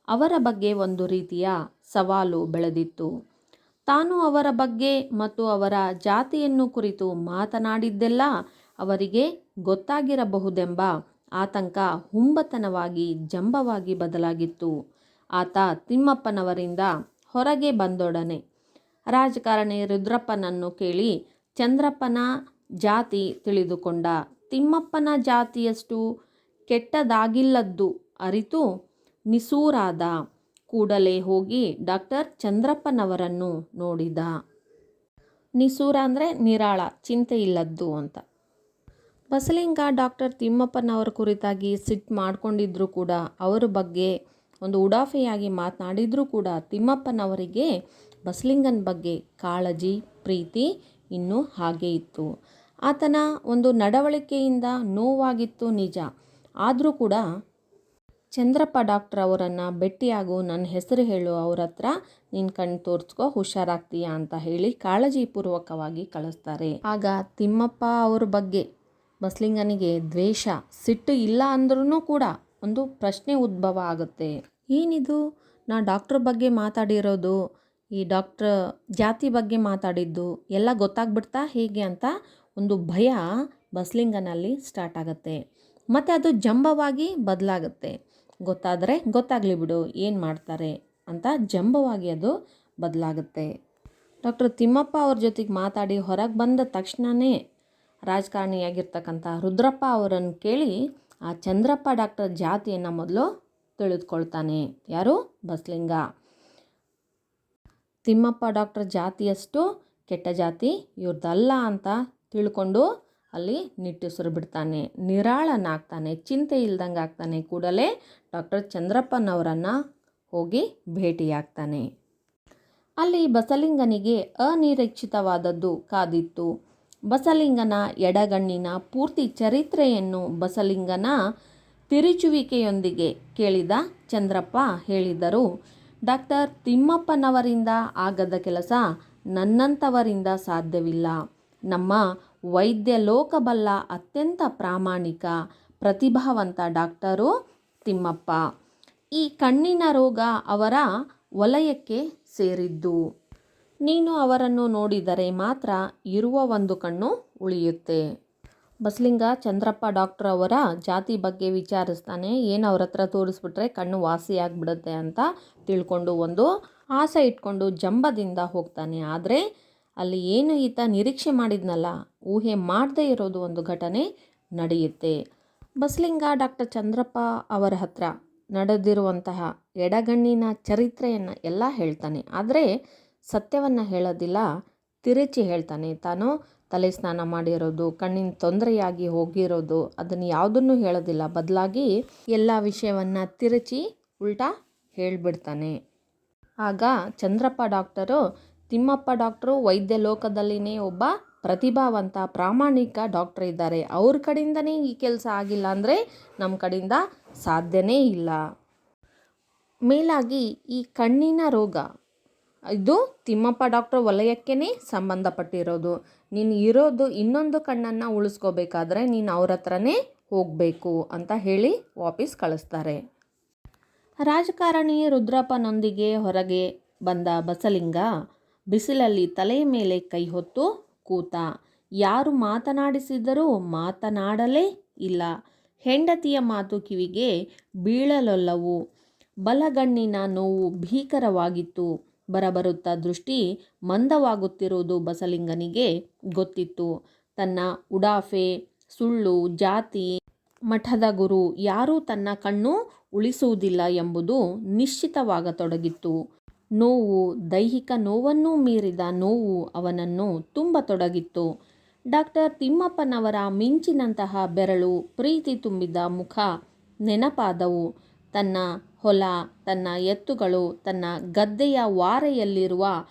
ಅವರ ಬಗ್ಗೆ ಒಂದು ರೀತಿಯ ಸವಾಲು ಬೆಳೆದಿತ್ತು. ತಾನು ಅವರ ಬಗ್ಗೆ ಮತ್ತು ಅವರ ಜಾತಿಯನ್ನು ಕುರಿತು ಮಾತನಾಡಿದ್ದೆಲ್ಲ ಅವರಿಗೆ ಗೊತ್ತಾಗಿರಬಹುದೆಂಬ ಆತಂಕ ಹುಂಬತನವಾಗಿ, ಜಂಬವಾಗಿ ಬದಲಾಗಿತ್ತು. ಆತ ತಿಮ್ಮಪ್ಪನವರಿಂದ ಹೊರಗೆ ಬಂದೊಡನೆ ರಾಜಕಾರಣಿ ರುದ್ರಪ್ಪನನ್ನು ಕೇಳಿ ಚಂದ್ರಪ್ಪನ ಜಾತಿ ತಿಳಿದುಕೊಂಡ. ತಿಮ್ಮಪ್ಪನ ಜಾತಿಯಷ್ಟು ಕೆಟ್ಟದಾಗಿಲ್ಲದ್ದು ಅರಿತು ನಿಸೂರಾದ. ಕೂಡಲೇ ಹೋಗಿ ಡಾಕ್ಟರ್ ಚಂದ್ರಪ್ಪನವರನ್ನು ನೋಡಿದ. ನಿಸೂರ ಅಂದರೆ ನಿರಾಳ, ಚಿಂತೆ ಇಲ್ಲದ್ದು ಅಂತ. ಬಸಲಿಂಗ ಡಾಕ್ಟರ್ ತಿಮ್ಮಪ್ಪನವರ ಕುರಿತಾಗಿ ಸಿಟ್ಟು ಮಾಡ್ಕೊಂಡಿದ್ರು ಕೂಡ, ಅವರ ಬಗ್ಗೆ ಒಂದು ಉಡಾಫೆಯಾಗಿ ಮಾತನಾಡಿದರೂ ಕೂಡ ತಿಮ್ಮಪ್ಪನವರಿಗೆ ಬಸಲಿಂಗನ ಬಗ್ಗೆ ಕಾಳಜಿ, ಪ್ರೀತಿ ಇನ್ನೂ ಹಾಗೇ ಇತ್ತು. ಆತನ ಒಂದು ನಡವಳಿಕೆಯಿಂದ ನೋವಾಗಿತ್ತು ನಿಜ. ಆದರೂ ಕೂಡ ಚಂದ್ರಪ್ಪ ಡಾಕ್ಟರ್ ಅವರನ್ನು ಭೇಟಿಯಾಗು, ನನ್ನ ಹೆಸರು ಹೇಳು, ಅವ್ರ ಹತ್ರ ನಿನ್ನ ಕಣ್ಣು ತೋರಿಸ್ಕೊ, ಹುಷಾರಾಗ್ತೀಯ ಅಂತ ಹೇಳಿ ಕಾಳಜಿಪೂರ್ವಕವಾಗಿ ಕಳಿಸ್ತಾರೆ. ಆಗ ತಿಮ್ಮಪ್ಪ ಅವ್ರ ಬಗ್ಗೆ ಬಸಲಿಂಗನಿಗೆ ದ್ವೇಷ, ಸಿಟ್ಟು ಇಲ್ಲ ಅಂದ್ರೂ ಕೂಡ ಒಂದು ಪ್ರಶ್ನೆ ಉದ್ಭವ ಆಗುತ್ತೆ. ಏನಿದು, ನಾ ಡಾಕ್ಟ್ರ್ ಬಗ್ಗೆ ಮಾತಾಡಿರೋದು, ಈ ಡಾಕ್ಟ್ರ್ ಜಾತಿ ಬಗ್ಗೆ ಮಾತಾಡಿದ್ದು ಎಲ್ಲ ಗೊತ್ತಾಗ್ಬಿಡ್ತಾ ಹೇಗೆ ಅಂತ ಒಂದು ಭಯ ಬಸಲಿಂಗನಲ್ಲಿ ಸ್ಟಾರ್ಟ್ ಆಗುತ್ತೆ. ಮತ್ತು ಅದು ಜಂಬವಾಗಿ ಬದಲಾಗುತ್ತೆ. ಗೊತ್ತಾದರೆ ಗೊತ್ತಾಗಲಿ ಬಿಡು, ಏನು ಮಾಡ್ತಾರೆ ಅಂತ ಜಂಬವಾಗಿ ಅದು ಬದಲಾಗುತ್ತೆ. ಡಾಕ್ಟರ್ ತಿಮ್ಮಪ್ಪ ಅವ್ರ ಜೊತೆಗೆ ಮಾತಾಡಿ ಹೊರಗೆ ಬಂದ ತಕ್ಷಣವೇ ರಾಜಕಾರಣಿಯಾಗಿರ್ತಕ್ಕಂಥ ರುದ್ರಪ್ಪ ಅವರನ್ನು ಕೇಳಿ ಆ ಚಂದ್ರಪ್ಪ ಡಾಕ್ಟರ್ ಜಾತಿಯನ್ನು ಮೊದಲು ತಿಳಿದುಕೊಳ್ತಾನೆ. ಯಾರು? ಬಸಲಿಂಗ. ತಿಮ್ಮಪ್ಪ ಡಾಕ್ಟರ್ ಜಾತಿಯಷ್ಟು ಕೆಟ್ಟ ಜಾತಿ ಇವ್ರದ್ದಲ್ಲ ಅಂತ ತಿಳ್ಕೊಂಡು ಅಲ್ಲಿ ನಿಟ್ಟುಸಿರು ಬಿಡ್ತಾನೆ, ನಿರಾಳನಾಗ್ತಾನೆ, ಚಿಂತೆ ಇಲ್ದಂಗೆ ಆಗ್ತಾನೆ. ಕೂಡಲೇ ಡಾಕ್ಟರ್ ಚಂದ್ರಪ್ಪನವರನ್ನು ಹೋಗಿ ಭೇಟಿಯಾಗ್ತಾನೆ. ಅಲ್ಲಿ ಬಸಲಿಂಗನಿಗೆ ಅನಿರೀಕ್ಷಿತವಾದದ್ದು ಕಾದಿತ್ತು. ಬಸಲಿಂಗನ ಎಡಗಣ್ಣಿನ ಪೂರ್ತಿ ಚರಿತ್ರೆಯನ್ನು ಬಸಲಿಂಗನ ತಿರುಚುವಿಕೆಯೊಂದಿಗೆ ಕೇಳಿದ ಚಂದ್ರಪ್ಪ ಹೇಳಿದರು, ಡಾಕ್ಟರ್ ತಿಮ್ಮಪ್ಪನವರಿಂದ ಆಗದ ಕೆಲಸ ನನ್ನಂಥವರಿಂದ ಸಾಧ್ಯವಿಲ್ಲ. ನಮ್ಮ ವೈದ್ಯ ಲೋಕಬಲ್ಲ ಅತ್ಯಂತ ಪ್ರಾಮಾಣಿಕ ಪ್ರತಿಭಾವಂತ ಡಾಕ್ಟರು ತಿಮ್ಮಪ್ಪ. ಈ ಕಣ್ಣಿನ ರೋಗ ಅವರ ವಲಯಕ್ಕೆ ಸೇರಿದ್ದು. ನೀನು ಅವರನ್ನು ನೋಡಿದರೆ ಮಾತ್ರ ಇರುವ ಒಂದು ಕಣ್ಣು ಉಳಿಯುತ್ತೆ. ಬಸಲಿಂಗ ಚಂದ್ರಪ್ಪ ಡಾಕ್ಟರ್ ಅವರ ಜಾತಿ ಬಗ್ಗೆ ವಿಚಾರಿಸ್ತಾನೆ. ಏನು ಅವ್ರ ಹತ್ರ ತೋರಿಸ್ಬಿಟ್ರೆ ಕಣ್ಣು ವಾಸಿಯಾಗ್ಬಿಡುತ್ತೆ ಅಂತ ತಿಳ್ಕೊಂಡು ಒಂದು ಆಸೆ ಇಟ್ಕೊಂಡು ಜಂಬದಿಂದ ಹೋಗ್ತಾನೆ. ಆದರೆ ಅಲ್ಲಿ ಏನು ಈತ ನಿರೀಕ್ಷೆ ಮಾಡಿದ್ನಲ್ಲ, ಊಹೆ ಮಾಡದೇ ಇರೋದು ಒಂದು ಘಟನೆ ನಡೆಯುತ್ತೆ. ಬಸಲಿಂಗ ಡಾಕ್ಟರ್ ಚಂದ್ರಪ್ಪ ಅವರ ಹತ್ರ ನಡೆದಿರುವಂತಹ ಎಡಗಣ್ಣಿನ ಚರಿತ್ರೆಯನ್ನು ಎಲ್ಲ ಹೇಳ್ತಾನೆ. ಆದರೆ ಸತ್ಯವನ್ನು ಹೇಳೋದಿಲ್ಲ, ತಿರುಚಿ ಹೇಳ್ತಾನೆ. ತಾನು ತಲೆ ಸ್ನಾನ ಮಾಡಿರೋದು, ಕಣ್ಣಿನ ತೊಂದರೆಯಾಗಿ ಹೋಗಿರೋದು, ಅದನ್ನು ಯಾವುದನ್ನು ಹೇಳೋದಿಲ್ಲ. ಬದಲಾಗಿ ಎಲ್ಲ ವಿಷಯವನ್ನು ತಿರುಚಿ ಉಲ್ಟಾ ಹೇಳಿಬಿಡ್ತಾನೆ. ಆಗ ಚಂದ್ರಪ್ಪ ಡಾಕ್ಟರು, ತಿಮ್ಮಪ್ಪ ಡಾಕ್ಟರು ವೈದ್ಯ ಲೋಕದಲ್ಲಿನೇ ಒಬ್ಬ ಪ್ರತಿಭಾವಂತ ಪ್ರಾಮಾಣಿಕ ಡಾಕ್ಟರ್ ಇದ್ದಾರೆ, ಅವ್ರ ಕಡೆಯಿಂದನೇ ಈ ಕೆಲಸ ಆಗಿಲ್ಲ ಅಂದರೆ ನಮ್ಮ ಕಡೆಯಿಂದ ಸಾಧ್ಯನೇ ಇಲ್ಲ. ಮೇಲಾಗಿ ಈ ಕಣ್ಣಿನ ರೋಗ ಇದು ತಿಮ್ಮಪ್ಪ ಡಾಕ್ಟರ್ ವಲಯಕ್ಕೇ ಸಂಬಂಧಪಟ್ಟಿರೋದು. ನೀನು ಇರೋದು ಇನ್ನೊಂದು ಕಣ್ಣನ್ನು ಉಳಿಸ್ಕೋಬೇಕಾದ್ರೆ ನೀನು ಅವ್ರ ಹತ್ರನೇ ಹೋಗಬೇಕು ಅಂತ ಹೇಳಿ ವಾಪಸ್ ಕಳಿಸ್ತಾರೆ. ರಾಜಕಾರಣಿ ರುದ್ರಪ್ಪನೊಂದಿಗೆ ಹೊರಗೆ ಬಂದ ಬಸಲಿಂಗ ಬಿಸಿಲಲ್ಲಿ ತಲೆಯ ಮೇಲೆ ಕೈ ಹೊತ್ತು ಕೂತ. ಯಾರು ಮಾತನಾಡಿಸಿದರೂ ಮಾತನಾಡಲೇ ಇಲ್ಲ. ಹೆಂಡತಿಯ ಮಾತು ಕಿವಿಗೆ ಬೀಳಲೊಲ್ಲವು. ಬಲಗಣ್ಣಿನ ನೋವು ಭೀಕರವಾಗಿತ್ತು. ಬರಬರುತ್ತಾ ದೃಷ್ಟಿ ಮಂದವಾಗುತ್ತಿರುವುದು ಬಸಲಿಂಗನಿಗೆ ಗೊತ್ತಿತ್ತು. ತನ್ನ ಉಡಾಫೆ, ಸುಳ್ಳು, ಜಾತಿ, ಮಠದ ಗುರು ಯಾರೂ ತನ್ನ ಕಣ್ಣು ಉಳಿಸುವುದಿಲ್ಲ ಎಂಬುದು ನಿಶ್ಚಿತವಾಗತೊಡಗಿತ್ತು. ನೋವು, ದೈಹಿಕ ನೋವನ್ನೂ ಮೀರಿದ ನೋವು ಅವನನ್ನು ತುಂಬತೊಡಗಿತ್ತು. ಡಾಕ್ಟರ್ ತಿಮ್ಮಪ್ಪನವರ ಮಿಂಚಿನಂತಹ ಬೆರಳು, ಪ್ರೀತಿ ತುಂಬಿದ ಮುಖ ನೆನಪಾದವು. ತನ್ನ ಹೊಲ, ತನ್ನ ಎತ್ತುಗಳು, ತನ್ನ ಗದ್ದೆಯ ವಾರೆಯಲ್ಲಿರುವ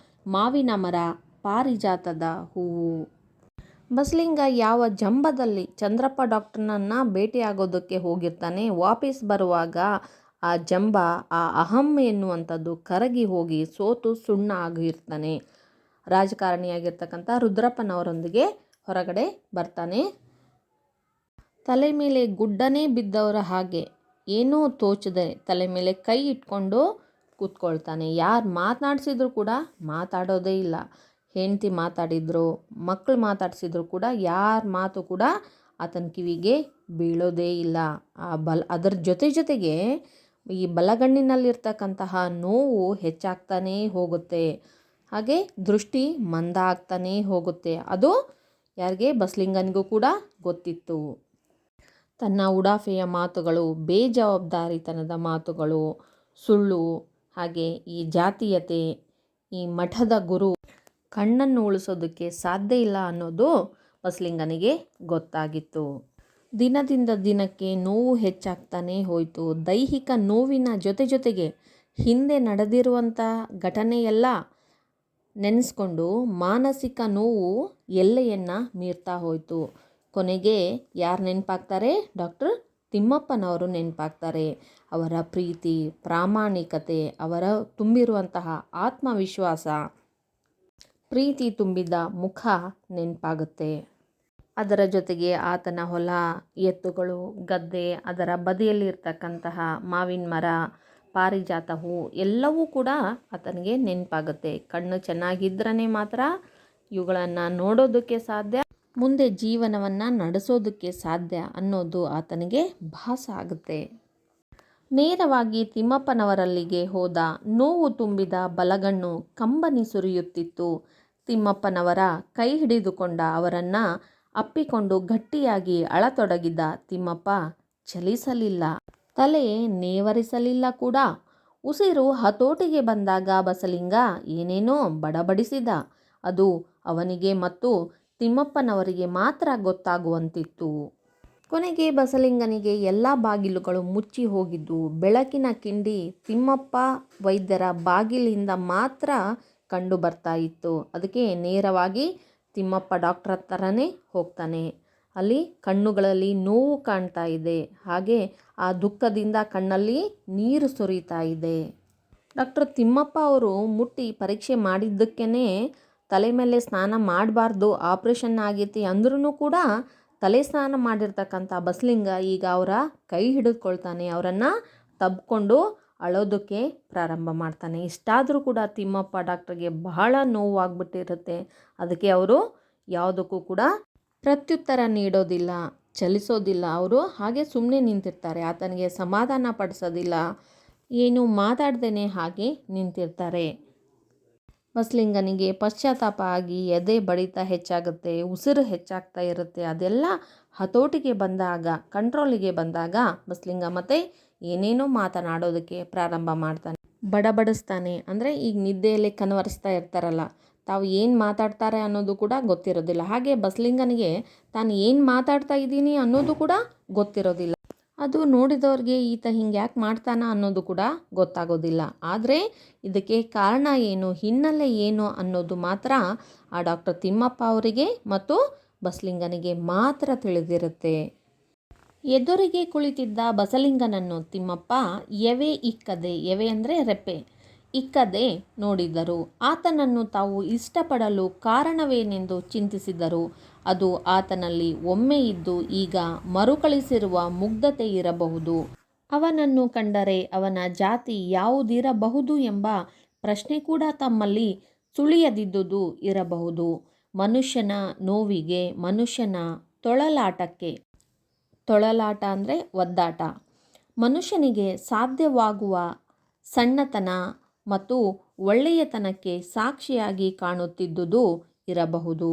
ಮಾವಿನ ಮರ, ಪಾರಿಜಾತದ ಹೂವು. ಬಸಲಿಂಗ ಯಾವ ಜಂಬದಲ್ಲಿ ಚಂದ್ರಪ್ಪ ಡಾಕ್ಟರ್ನನ್ನು ಭೇಟಿಯಾಗೋದಕ್ಕೆ ಹೋಗಿರ್ತಾನೆ, ವಾಪಸ್ ಬರುವಾಗ ಆ ಜಂಬ, ಆ ಅಹಂ ಎನ್ನುವಂಥದ್ದು ಕರಗಿ ಹೋಗಿ ಸೋತು ಸುಣ್ಣ ಆಗಿರ್ತಾನೆ. ರಾಜಕಾರಣಿಯಾಗಿರ್ತಕ್ಕಂಥ ರುದ್ರಪ್ಪನವರೊಂದಿಗೆ ಹೊರಗಡೆ ಬರ್ತಾನೆ. ತಲೆ ಮೇಲೆ ಗುಡ್ಡನೇ ಬಿದ್ದವರ ಹಾಗೆ ಏನೂ ತೋಚದೆ ತಲೆ ಮೇಲೆ ಕೈ ಇಟ್ಕೊಂಡು ಕೂತ್ಕೊಳ್ತಾನೆ. ಯಾರು ಮಾತನಾಡಿಸಿದ್ರು ಕೂಡ ಮಾತಾಡೋದೇ ಇಲ್ಲ. ಹೆಂಡತಿ ಮಾತಾಡಿದ್ರು, ಮಕ್ಕಳು ಮಾತಾಡಿಸಿದ್ರು ಕೂಡ ಯಾರ ಮಾತು ಕೂಡ ಆತನ ಕಿವಿಗೆ ಬೀಳೋದೇ ಇಲ್ಲ. ಅದರ ಜೊತೆಗೆ ಈ ಬಲಗಣ್ಣಿನಲ್ಲಿರ್ತಕ್ಕಂತಹ ನೋವು ಹೆಚ್ಚಾಗ್ತಾನೇ ಹೋಗುತ್ತೆ. ಹಾಗೆ ದೃಷ್ಟಿ ಮಂದ ಆಗ್ತಾನೇ ಹೋಗುತ್ತೆ. ಅದು ಯಾರಿಗೆ? ಬಸಲಿಂಗನಿಗೂ ಕೂಡ ಗೊತ್ತಿತ್ತು. ತನ್ನ ಉಡಾಫೆಯ ಮಾತುಗಳು, ಬೇಜವಾಬ್ದಾರಿತನದ ಮಾತುಗಳು, ಸುಳ್ಳು, ಹಾಗೆ ಈ ಜಾತೀಯತೆ, ಈ ಮಠದ ಗುರು ಕಣ್ಣನ್ನು ಉಳಿಸೋದಕ್ಕೆ ಸಾಧ್ಯ ಇಲ್ಲ ಅನ್ನೋದು ಬಸಲಿಂಗನಿಗೆ ಗೊತ್ತಾಗಿತ್ತು. ದಿನದಿಂದ ದಿನಕ್ಕೆ ನೋವು ಹೆಚ್ಚಾಗ್ತಾನೇ ಹೋಯಿತು. ದೈಹಿಕ ನೋವಿನ ಜೊತೆಗೆ ಹಿಂದೆ ನಡೆದಿರುವಂಥ ಘಟನೆಯೆಲ್ಲ ನೆನೆಸ್ಕೊಂಡು ಮಾನಸಿಕ ನೋವು ಎಲ್ಲೆಯನ್ನು ಮೀರ್ತಾ ಹೋಯಿತು. ಕೊನೆಗೆ ಯಾರು ನೆನಪಾಗ್ತಾರೆ? ಡಾಕ್ಟರ್ ತಿಮ್ಮಪ್ಪನವರು ನೆನಪಾಗ್ತಾರೆ. ಅವರ ಪ್ರೀತಿ, ಪ್ರಾಮಾಣಿಕತೆ, ಅವರ ತುಂಬಿರುವಂತಹ ಆತ್ಮವಿಶ್ವಾಸ, ಪ್ರೀತಿ ತುಂಬಿದ ಮುಖ ನೆನಪಾಗುತ್ತೆ. ಅದರ ಜೊತೆಗೆ ಆತನ ಹೊಲ, ಎತ್ತುಗಳು, ಗದ್ದೆ, ಅದರ ಬದಿಯಲ್ಲಿರ್ತಕ್ಕಂತಹ ಮಾವಿನ ಮರ, ಪಾರಿಜಾತ ಹೂ ಎಲ್ಲವೂ ಕೂಡ ಆತನಿಗೆ ನೆನಪಾಗುತ್ತೆ. ಕಣ್ಣು ಚೆನ್ನಾಗಿದ್ರೇ ಮಾತ್ರ ಇವುಗಳನ್ನು ನೋಡೋದಕ್ಕೆ ಸಾಧ್ಯ, ಮುಂದೆ ಜೀವನವನ್ನು ನಡೆಸೋದಕ್ಕೆ ಸಾಧ್ಯ ಅನ್ನೋದು ಆತನಿಗೆ ಭಾಸ ಆಗುತ್ತೆ. ನೇರವಾಗಿ ತಿಮ್ಮಪ್ಪನವರಲ್ಲಿಗೆ ಹೋದ. ನೋವು ತುಂಬಿದ ಬಲಗಣ್ಣು ಕಂಬನಿ ಸುರಿಯುತ್ತಿತ್ತು. ತಿಮ್ಮಪ್ಪನವರ ಕೈ ಹಿಡಿದುಕೊಂಡ ಅವರನ್ನು ಅಪ್ಪಿಕೊಂಡು ಗಟ್ಟಿಯಾಗಿ ಅಳತೊಡಗಿದ್ದ ತಿಮ್ಮಪ್ಪ ಚಲಿಸಲಿಲ್ಲ, ತಲೆ ನೇವರಿಸಲಿಲ್ಲ ಕೂಡ. ಉಸಿರು ಹತೋಟಿಗೆ ಬಂದಾಗ ಬಸಲಿಂಗ ಏನೇನೋ ಬಡಬಡಿಸಿದ. ಅದು ಅವನಿಗೆ ಮತ್ತು ತಿಮ್ಮಪ್ಪನವರಿಗೆ ಮಾತ್ರ ಗೊತ್ತಾಗುವಂತಿತ್ತು. ಕೊನೆಗೆ ಬಸಲಿಂಗನಿಗೆ ಎಲ್ಲ ಬಾಗಿಲುಗಳು ಮುಚ್ಚಿ ಹೋಗಿದ್ದು. ಬೆಳಕಿನ ಕಿಂಡಿ ತಿಮ್ಮಪ್ಪ ವೈದ್ಯರ ಬಾಗಿಲಿಂದ ಮಾತ್ರ ಕಂಡು ಬರ್ತಾ ಇತ್ತು. ಅದಕ್ಕೆ ನೇರವಾಗಿ ತಿಮ್ಮಪ್ಪ ಡಾಕ್ಟರ್ ಹತ್ರನೇ ಹೋಗ್ತಾನೆ. ಅಲ್ಲಿ ಕಣ್ಣುಗಳಲ್ಲಿ ನೋವು ಕಾಣ್ತಾ ಇದೆ. ಹಾಗೆ ಆ ದುಃಖದಿಂದ ಕಣ್ಣಲ್ಲಿ ನೀರು ಸುರಿತಾ ಇದೆ. ಡಾಕ್ಟರ್ ತಿಮ್ಮಪ್ಪ ಅವರು ಮುಟ್ಟಿ ಪರೀಕ್ಷೆ ಮಾಡಿದ್ದಕ್ಕೇ ತಲೆ ಮೇಲೆ ಸ್ನಾನ ಮಾಡಬಾರ್ದು, ಆಪ್ರೇಷನ್ ಆಗೈತಿ ಅಂದ್ರೂ ಕೂಡ ತಲೆ ಸ್ನಾನ ಮಾಡಿರ್ತಕ್ಕಂಥ ಬಸಲಿಂಗ ಈಗ ಅವರ ಕೈ ಹಿಡಿದುಕೊಳ್ತಾನೆ, ಅವರನ್ನು ತಬ್ಕೊಂಡು ಅಳೋದಕ್ಕೆ ಪ್ರಾರಂಭ ಮಾಡ್ತಾನೆ. ಇಷ್ಟಾದರೂ ಕೂಡ ತಿಮ್ಮಪ್ಪ ಡಾಕ್ಟ್ರಿಗೆ ಬಹಳ ನೋವಾಗ್ಬಿಟ್ಟಿರುತ್ತೆ. ಅದಕ್ಕೆ ಅವರು ಯಾವುದಕ್ಕೂ ಕೂಡ ಪ್ರತ್ಯುತ್ತರ ನೀಡೋದಿಲ್ಲ, ಚಲಿಸೋದಿಲ್ಲ. ಅವರು ಹಾಗೆ ಸುಮ್ಮನೆ ನಿಂತಿರ್ತಾರೆ, ಆತನಿಗೆ ಸಮಾಧಾನ ಪಡಿಸೋದಿಲ್ಲ, ಏನು ಮಾತಾಡ್ದೇ ಹಾಗೆ ನಿಂತಿರ್ತಾರೆ. ಬಸಲಿಂಗನಿಗೆ ಪಶ್ಚಾತ್ತಾಪ ಆಗಿ ಎದೆ ಬಡಿತ ಹೆಚ್ಚಾಗುತ್ತೆ, ಉಸಿರು ಹೆಚ್ಚಾಗ್ತಾ ಇರುತ್ತೆ. ಅದೆಲ್ಲ ಹತೋಟಿಗೆ ಬಂದಾಗ, ಕಂಟ್ರೋಲಿಗೆ ಬಂದಾಗ ಬಸಲಿಂಗ ಮತ್ತೆ ಏನೇನೋ ಮಾತನಾಡೋದಕ್ಕೆ ಪ್ರಾರಂಭ ಮಾಡ್ತಾನೆ, ಬಡಬಡಿಸ್ತಾನೆ. ಅಂದರೆ ಈಗ ನಿದ್ದೆಯಲ್ಲಿ ಕನವರಿಸ್ತಾ ಇರ್ತಾರಲ್ಲ, ತಾವು ಏನು ಮಾತಾಡ್ತಾರೆ ಅನ್ನೋದು ಕೂಡ ಗೊತ್ತಿರೋದಿಲ್ಲ. ಹಾಗೆ ಬಸಲಿಂಗನಿಗೆ ತಾನು ಏನು ಮಾತಾಡ್ತಾ ಇದ್ದೀನಿ ಅನ್ನೋದು ಕೂಡ ಗೊತ್ತಿರೋದಿಲ್ಲ. ಅದು ನೋಡಿದವ್ರಿಗೆ ಈತ ಹಿಂಗೆ ಯಾಕೆ ಮಾಡ್ತಾನ ಅನ್ನೋದು ಕೂಡ ಗೊತ್ತಾಗೋದಿಲ್ಲ. ಆದರೆ ಇದಕ್ಕೆ ಕಾರಣ ಏನು, ಹಿನ್ನೆಲೆ ಏನು ಅನ್ನೋದು ಮಾತ್ರ ಆ ಡಾಕ್ಟರ್ ತಿಮ್ಮಪ್ಪ ಅವರಿಗೆ ಮತ್ತು ಬಸಲಿಂಗನಿಗೆ ಮಾತ್ರ ತಿಳಿದಿರುತ್ತೆ. ಎದುರಿಗೆ ಕುಳಿತಿದ್ದ ಬಸಲಿಂಗನನ್ನು ತಿಮ್ಮಪ್ಪ ಎವೆ ಇಕ್ಕದೆ, ಎವೆ ಅಂದರೆ ರೆಪ್ಪೆ ಇಕ್ಕದೆ ನೋಡಿದರು. ಆತನನ್ನು ತಾವು ಇಷ್ಟಪಡಲು ಕಾರಣವೇನೆಂದು ಚಿಂತಿಸಿದರು. ಅದು ಆತನಲ್ಲಿ ಒಮ್ಮೆ ಇದ್ದು ಈಗ ಮರುಕಳಿಸಿರುವ ಮುಗ್ಧತೆ ಇರಬಹುದು. ಅವನನ್ನು ಕಂಡರೆ ಅವನ ಜಾತಿ ಯಾವುದಿರಬಹುದು ಎಂಬ ಪ್ರಶ್ನೆ ಕೂಡ ತಮ್ಮಲ್ಲಿ ಸುಳಿಯದಿದ್ದುದು ಇರಬಹುದು. ಮನುಷ್ಯನ ನೋವಿಗೆ, ಮನುಷ್ಯನ ತೊಳಲಾಟಕ್ಕೆ, ತೊಳಲಾಟ ಅಂದರೆ ಒದ್ದಾಟ, ಮನುಷ್ಯನಿಗೆ ಸಾಧ್ಯವಾಗುವ ಸಣ್ಣತನ ಮತ್ತು ಒಳ್ಳೆಯತನಕ್ಕೆ ಸಾಕ್ಷಿಯಾಗಿ ಕಾಣುತ್ತಿದ್ದುದು ಇರಬಹುದು.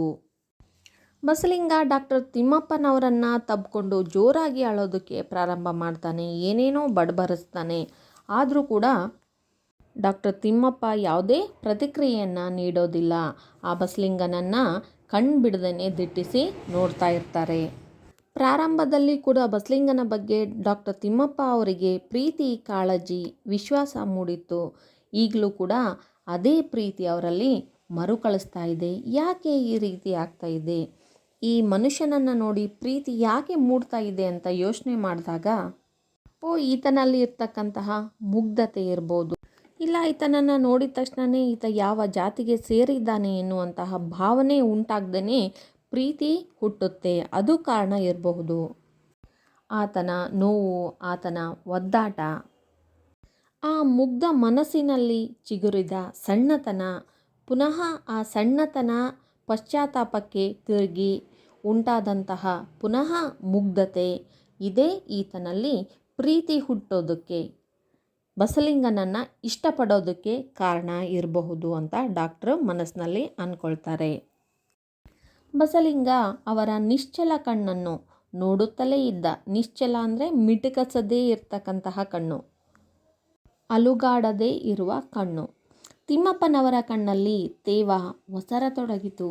ಬಸಲಿಂಗ ಡಾಕ್ಟರ್ ತಿಮ್ಮಪ್ಪನವರನ್ನು ತಬ್ಕೊಂಡು ಜೋರಾಗಿ ಅಳೋದಕ್ಕೆ ಪ್ರಾರಂಭ ಮಾಡ್ತಾನೆ, ಏನೇನೋ ಬಡಬಡಿಸ್ತಾನೆ. ಆದರೂ ಕೂಡ ಡಾಕ್ಟರ್ ತಿಮ್ಮಪ್ಪ ಯಾವುದೇ ಪ್ರತಿಕ್ರಿಯೆಯನ್ನು ನೀಡೋದಿಲ್ಲ. ಆ ಬಸಲಿಂಗನನ್ನು ಕಣ್ಣು ಬಿಡದೇ ದಿಟ್ಟಿಸಿ ನೋಡ್ತಾ ಇರ್ತಾರೆ. ಪ್ರಾರಂಭದಲ್ಲಿ ಕೂಡ ಬಸಲಿಂಗನ ಬಗ್ಗೆ ಡಾಕ್ಟರ್ ತಿಮ್ಮಪ್ಪ ಅವರಿಗೆ ಪ್ರೀತಿ, ಕಾಳಜಿ, ವಿಶ್ವಾಸ ಮೂಡಿತ್ತು. ಈಗಲೂ ಕೂಡ ಅದೇ ಪ್ರೀತಿ ಅವರಲ್ಲಿ ಮರುಕಳಿಸ್ತಾ ಇದೆ. ಯಾಕೆ ಈ ರೀತಿ ಆಗ್ತಾ ಇದೆ, ಈ ಮನುಷ್ಯನನ್ನು ನೋಡಿ ಪ್ರೀತಿ ಯಾಕೆ ಮೂಡ್ತಾ ಇದೆ ಅಂತ ಯೋಚನೆ ಮಾಡಿದಾಗ, ಈತನಲ್ಲಿ ಇರ್ತಕ್ಕಂತಹ ಮುಗ್ಧತೆ ಇರ್ಬೋದು, ಇಲ್ಲ ಈತನನ್ನು ನೋಡಿದ ತಕ್ಷಣವೇ ಈತ ಯಾವ ಜಾತಿಗೆ ಸೇರಿದ್ದಾನೆ ಎನ್ನುವಂತಹ ಭಾವನೆ ಉಂಟಾಗ್ದೇ ಪ್ರೀತಿ ಹುಟ್ಟುತ್ತೆ, ಅದು ಕಾರಣ ಇರಬಹುದು. ಆತನ ನೋವು, ಆತನ ಒದ್ದಾಟ, ಆ ಮುಗ್ಧ ಮನಸ್ಸಿನಲ್ಲಿ ಚಿಗುರಿದ ಸಣ್ಣತನ, ಪುನಃ ಆ ಸಣ್ಣತನ ಪಶ್ಚಾತ್ತಾಪಕ್ಕೆ ತಿರುಗಿ ಉಂಟಾದಂತಹ ಪುನಃ ಮುಗ್ಧತೆ, ಇದೇ ಈತನಲ್ಲಿ ಪ್ರೀತಿ ಹುಟ್ಟೋದಕ್ಕೆ, ಬಸಲಿಂಗನನ್ನು ಇಷ್ಟಪಡೋದಕ್ಕೆ ಕಾರಣ ಇರಬಹುದು ಅಂತ ಡಾಕ್ಟ್ರು ಮನಸ್ಸಿನಲ್ಲಿ ಅಂದ್ಕೊಳ್ತಾರೆ. ಬಸಲಿಂಗ ಅವರ ನಿಶ್ಚಲ ಕಣ್ಣನ್ನು ನೋಡುತ್ತಲೇ ಇದ್ದ. ನಿಶ್ಚಲ ಅಂದರೆ ಮಿಟುಕಸದೇ ಇರ್ತಕ್ಕಂತಹ ಕಣ್ಣು, ಅಲುಗಾಡದೇ ಇರುವ ಕಣ್ಣು. ತಿಮ್ಮಪ್ಪನವರ ಕಣ್ಣಲ್ಲಿ ತೇವ ಒಸರತೊಡಗಿತು.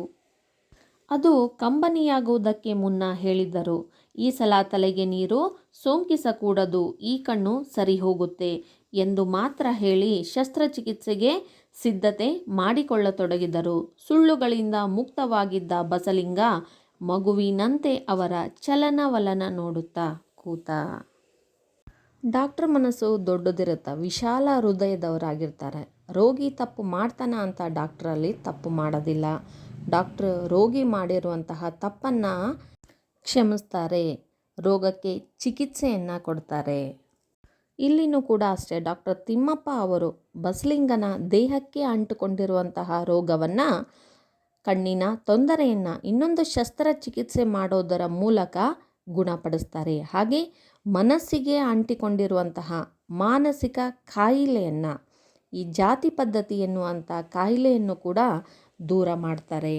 ಅದು ಕಂಬನಿಯಾಗುವುದಕ್ಕೆ ಮುನ್ನ ಹೇಳಿದ್ದರು, ಈ ಸಲ ತಲೆಗೆ ನೀರು ಸೋಂಕಿಸಕೂಡದು, ಈ ಕಣ್ಣು ಸರಿ ಹೋಗುತ್ತೆ ಎಂದು ಮಾತ್ರ ಹೇಳಿ ಶಸ್ತ್ರಚಿಕಿತ್ಸೆಗೆ ಸಿದ್ಧತೆ ಮಾಡಿಕೊಳ್ಳತೊಡಗಿದರು. ಸುಳ್ಳುಗಳಿಂದ ಮುಕ್ತವಾಗಿದ್ದ ಬಸಲಿಂಗ ಮಗುವಿನಂತೆ ಅವರ ಚಲನವಲನ ನೋಡುತ್ತಾ ಕೂತ. ಡಾಕ್ಟ್ರ್ ಮನಸ್ಸು ದೊಡ್ಡದಿರುತ್ತೆ, ವಿಶಾಲ ಹೃದಯದವರಾಗಿರ್ತಾರೆ. ರೋಗಿ ತಪ್ಪು ಮಾಡ್ತಾನ ಅಂತ ಡಾಕ್ಟ್ರಲ್ಲಿ ತಪ್ಪು ಮಾಡೋದಿಲ್ಲ. ಡಾಕ್ಟ್ರು ರೋಗಿ ಮಾಡಿರುವಂತಹ ತಪ್ಪನ್ನು ಕ್ಷಮಿಸ್ತಾರೆ, ರೋಗಕ್ಕೆ ಚಿಕಿತ್ಸೆಯನ್ನು ಕೊಡ್ತಾರೆ. ಇಲ್ಲಿನೂ ಕೂಡ ಅಷ್ಟೇ, ಡಾಕ್ಟರ್ ತಿಮ್ಮಪ್ಪ ಅವರು ಬಸಲಿಂಗನ ದೇಹಕ್ಕೆ ಅಂಟುಕೊಂಡಿರುವಂತಹ ರೋಗವನ್ನು, ಕಣ್ಣಿನ ತೊಂದರೆಯನ್ನು ಇನ್ನೊಂದು ಶಸ್ತ್ರಚಿಕಿತ್ಸೆ ಮಾಡೋದರ ಮೂಲಕ ಗುಣಪಡಿಸ್ತಾರೆ. ಹಾಗೆ ಮನಸ್ಸಿಗೆ ಅಂಟಿಕೊಂಡಿರುವಂತಹ ಮಾನಸಿಕ ಕಾಯಿಲೆಯನ್ನು, ಈ ಜಾತಿ ಪದ್ಧತಿ ಎನ್ನುವಂಥ ಕಾಯಿಲೆಯನ್ನು ಕೂಡ ದೂರ ಮಾಡ್ತಾರೆ.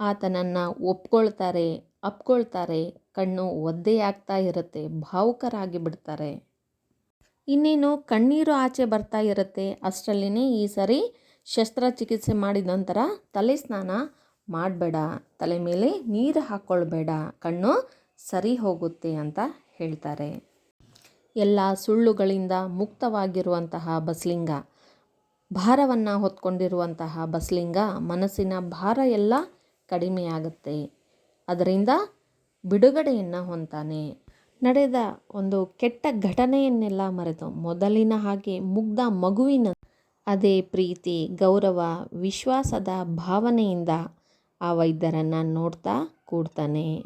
ಆತನನ್ನು ಒಪ್ಕೊಳ್ತಾರೆ, ಅಪ್ಕೊಳ್ತಾರೆ. ಕಣ್ಣು ಒದ್ದೆಯಾಗ್ತಾ ಇರುತ್ತೆ, ಭಾವುಕರಾಗಿ ಬಿಡ್ತಾರೆ. ಇನ್ನೇನು ಕಣ್ಣೀರು ಆಚೆ ಬರ್ತಾ ಇರುತ್ತೆ. ಅಷ್ಟರಲ್ಲೇ ಈ ಸರಿ ಶಸ್ತ್ರಚಿಕಿತ್ಸೆ ಮಾಡಿದ ನಂತರ ತಲೆ ಸ್ನಾನ ಮಾಡಬೇಡ, ತಲೆ ಮೇಲೆ ನೀರು ಹಾಕ್ಕೊಳ್ಬೇಡ, ಕಣ್ಣು ಸರಿ ಹೋಗುತ್ತೆ ಅಂತ ಹೇಳ್ತಾರೆ. ಎಲ್ಲ ಸುಳ್ಳುಗಳಿಂದ ಮುಕ್ತವಾಗಿರುವಂತಹ ಬಸಲಿಂಗ, ಭಾರವನ್ನು ಹೊತ್ಕೊಂಡಿರುವಂತಹ ಬಸಲಿಂಗ ಮನಸ್ಸಿನ ಭಾರ ಎಲ್ಲ ಕಡಿಮೆಯಾಗುತ್ತೆ. ಅದರಿಂದ ಬಿಡುಗಡೆಯನ್ನು ಹೊಂತಾನೆ. ನಡೆದ ಒಂದು ಕೆಟ್ಟ ಘಟನೆಯನ್ನೆಲ್ಲ ಮರೆತು ಮೊದಲಿನ ಹಾಗೆ ಮುಗ್ಧ ಮಗುವಿನ ಅದೇ ಪ್ರೀತಿ, ಗೌರವ, ವಿಶ್ವಾಸದ ಭಾವನೆಯಿಂದ ಆ ವೈದ್ಯರನ್ನು ನೋಡ್ತಾ ಕೂಡ್ತಾನೆ.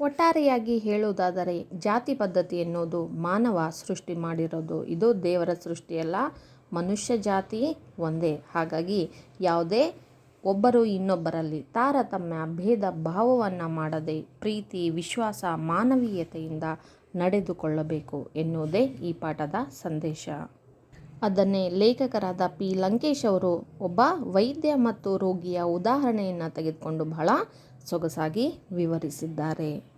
ಒಟ್ಟಾರೆಯಾಗಿ ಹೇಳುವುದಾದರೆ ಜಾತಿ ಪದ್ಧತಿ ಎನ್ನುವುದು ಮಾನವ ಸೃಷ್ಟಿ ಮಾಡಿರೋದು. ಇದು ದೇವರ ಸೃಷ್ಟಿಯಲ್ಲ, ಮನುಷ್ಯ ಜಾತಿ ಒಂದೇ. ಹಾಗಾಗಿ ಯಾವುದೇ ಒಬ್ಬರು ಇನ್ನೊಬ್ಬರಲ್ಲಿ ತಾರತಮ್ಯ ಭೇದ ಭಾವವನ್ನು ಮಾಡದೆ ಪ್ರೀತಿ, ವಿಶ್ವಾಸ, ಮಾನವೀಯತೆಯಿಂದ ನಡೆದುಕೊಳ್ಳಬೇಕು ಎನ್ನುವುದೇ ಈ ಪಾಠದ ಸಂದೇಶ. ಅದನ್ನೇ ಲೇಖಕರಾದ ಪಿ. ಲಂಕೇಶ್ ಅವರು ಒಬ್ಬ ವೈದ್ಯ ಮತ್ತು ರೋಗಿಯ ಉದಾಹರಣೆಯನ್ನು ತೆಗೆದುಕೊಂಡು ಬಹಳ ಸೊಗಸಾಗಿ ವಿವರಿಸಿದ್ದಾರೆ.